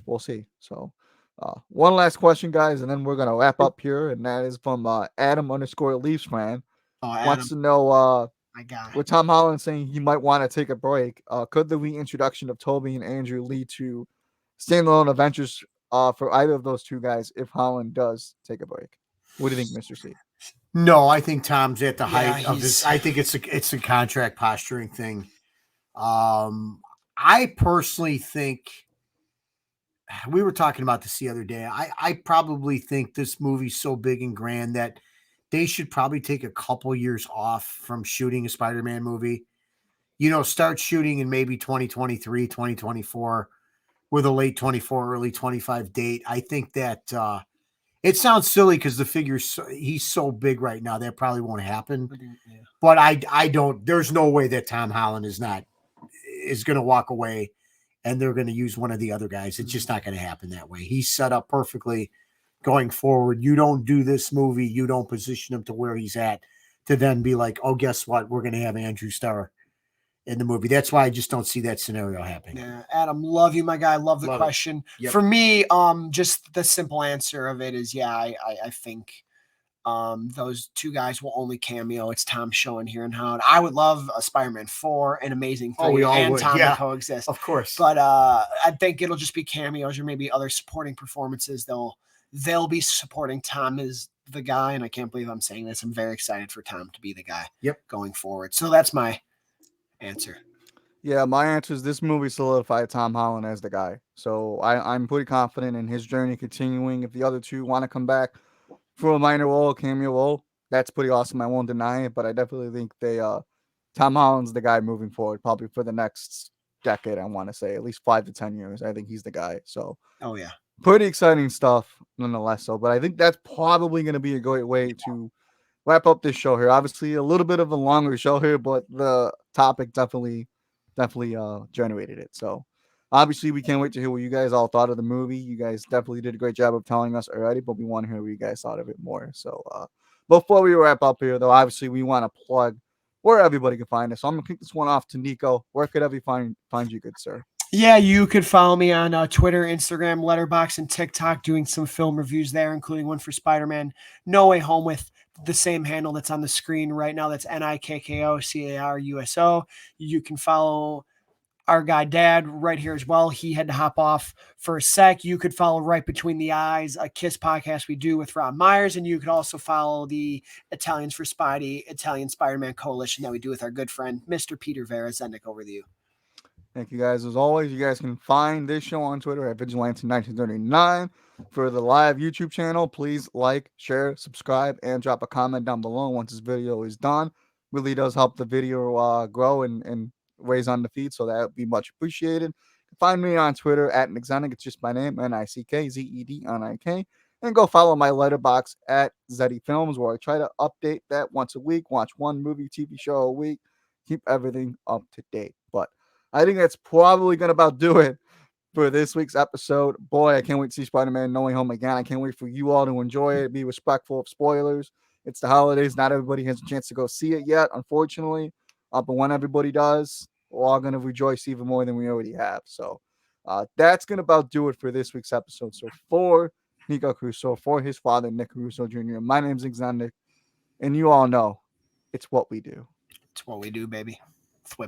we'll see. So, one last question, guys, and then we're gonna wrap up here, and that is from Adam underscore Leafs fan. Oh, Wants Adam, to know my guy. with Tom Holland saying he might want to take a break. Could the reintroduction of Toby and Andrew lead to standalone adventures for either of those two guys if Holland does take a break? What do you think, Mister C? No, I think Tom's at the Yeah, height of his. he's. I think it's a contract posturing thing. I personally think we were talking about this the other day. I probably think this movie's so big and grand that they should probably take a couple years off from shooting a Spider-Man movie. Start shooting in maybe 2023, 2024 with a late 24, early 25 date. I think that it sounds silly because the figure's he's so big right now that probably won't happen. Yeah. But I don't. There's no way that Tom Holland is going to walk away, and they're going to use one of the other guys. It's just not going to happen that way. He's set up perfectly going forward. You don't do this movie. You don't position him to where he's at to then be like, oh, guess what? We're going to have Andrew Starr in the movie. That's why I just don't see that scenario happening. Yeah, Adam, love you, my guy. Love the question. Yep. For me, just the simple answer of it is, yeah, I think those two guys will only cameo. It's Tom showing here and how. I would love a Spider-Man 4, an Amazing 3, we all and would. Tom Yeah. to coexist. Of course. But I think it'll just be cameos or maybe other supporting performances. They'll be supporting Tom as the guy, and I can't believe I'm saying this. I'm very excited for Tom to be the guy going forward. So that's my answer. Yeah, my answer is this movie solidified Tom Holland as the guy. So I'm pretty confident in his journey continuing. If the other two want to come back for a minor role, a cameo role, that's pretty awesome. I won't deny it, but I definitely think Tom Holland's the guy moving forward, probably for the next decade. I want to say at least 5 to 10 years. I think he's the guy. So, oh yeah, pretty exciting stuff nonetheless. So, but I think that's probably going to be a great way to wrap up this show here. Obviously, a little bit of a longer show here, but the topic definitely generated it. So obviously we can't wait to hear what you guys all thought of the movie. You guys definitely did a great job of telling us already, but we want to hear what you guys thought of it more. So before we wrap up here though, obviously we want to plug where everybody can find us. So I'm gonna kick this one off to Nico. Where could everybody find you, good sir? Yeah, you could follow me on Twitter, Instagram, Letterboxd, and TikTok, doing some film reviews there, including one for Spider-Man No Way Home with the same handle that's on the screen right now. That's NIKKOCARUSO. You can follow our guy Dad right here as well. He had to hop off for a sec. You could follow Right Between the Eyes, a KISS podcast we do with Rob Myers, and you could also follow the Italians for Spidey, Italian Spider-Man Coalition that we do with our good friend, Mr. Peter Vera. Zendik, over to you. Thank you guys. As always, you guys can find this show on Twitter at Vigilante1939. For the live YouTube channel, please like, share, subscribe, and drop a comment down below once this video is done. Really does help the video grow and raise on the feed, so that would be much appreciated. Find me on Twitter at Nickzenic. It's just my name, NickZednik. And go follow my letterbox at Zeddy Films, where I try to update that once a week, watch one movie, TV show a week, keep everything up to date. But I think that's probably going to about do it for this week's episode. Boy, I can't wait to see Spider-Man No Way Home again. I can't wait for you all to enjoy it, be respectful of spoilers. It's the holidays. Not everybody has a chance to go see it yet, unfortunately. But when everybody does, we're all going to rejoice even more than we already have. So that's going to about do it for this week's episode. So for Nico Caruso, for his father, Nick Caruso Jr., my name's Nick, and you all know it's what we do. It's what we do, baby. Thwip.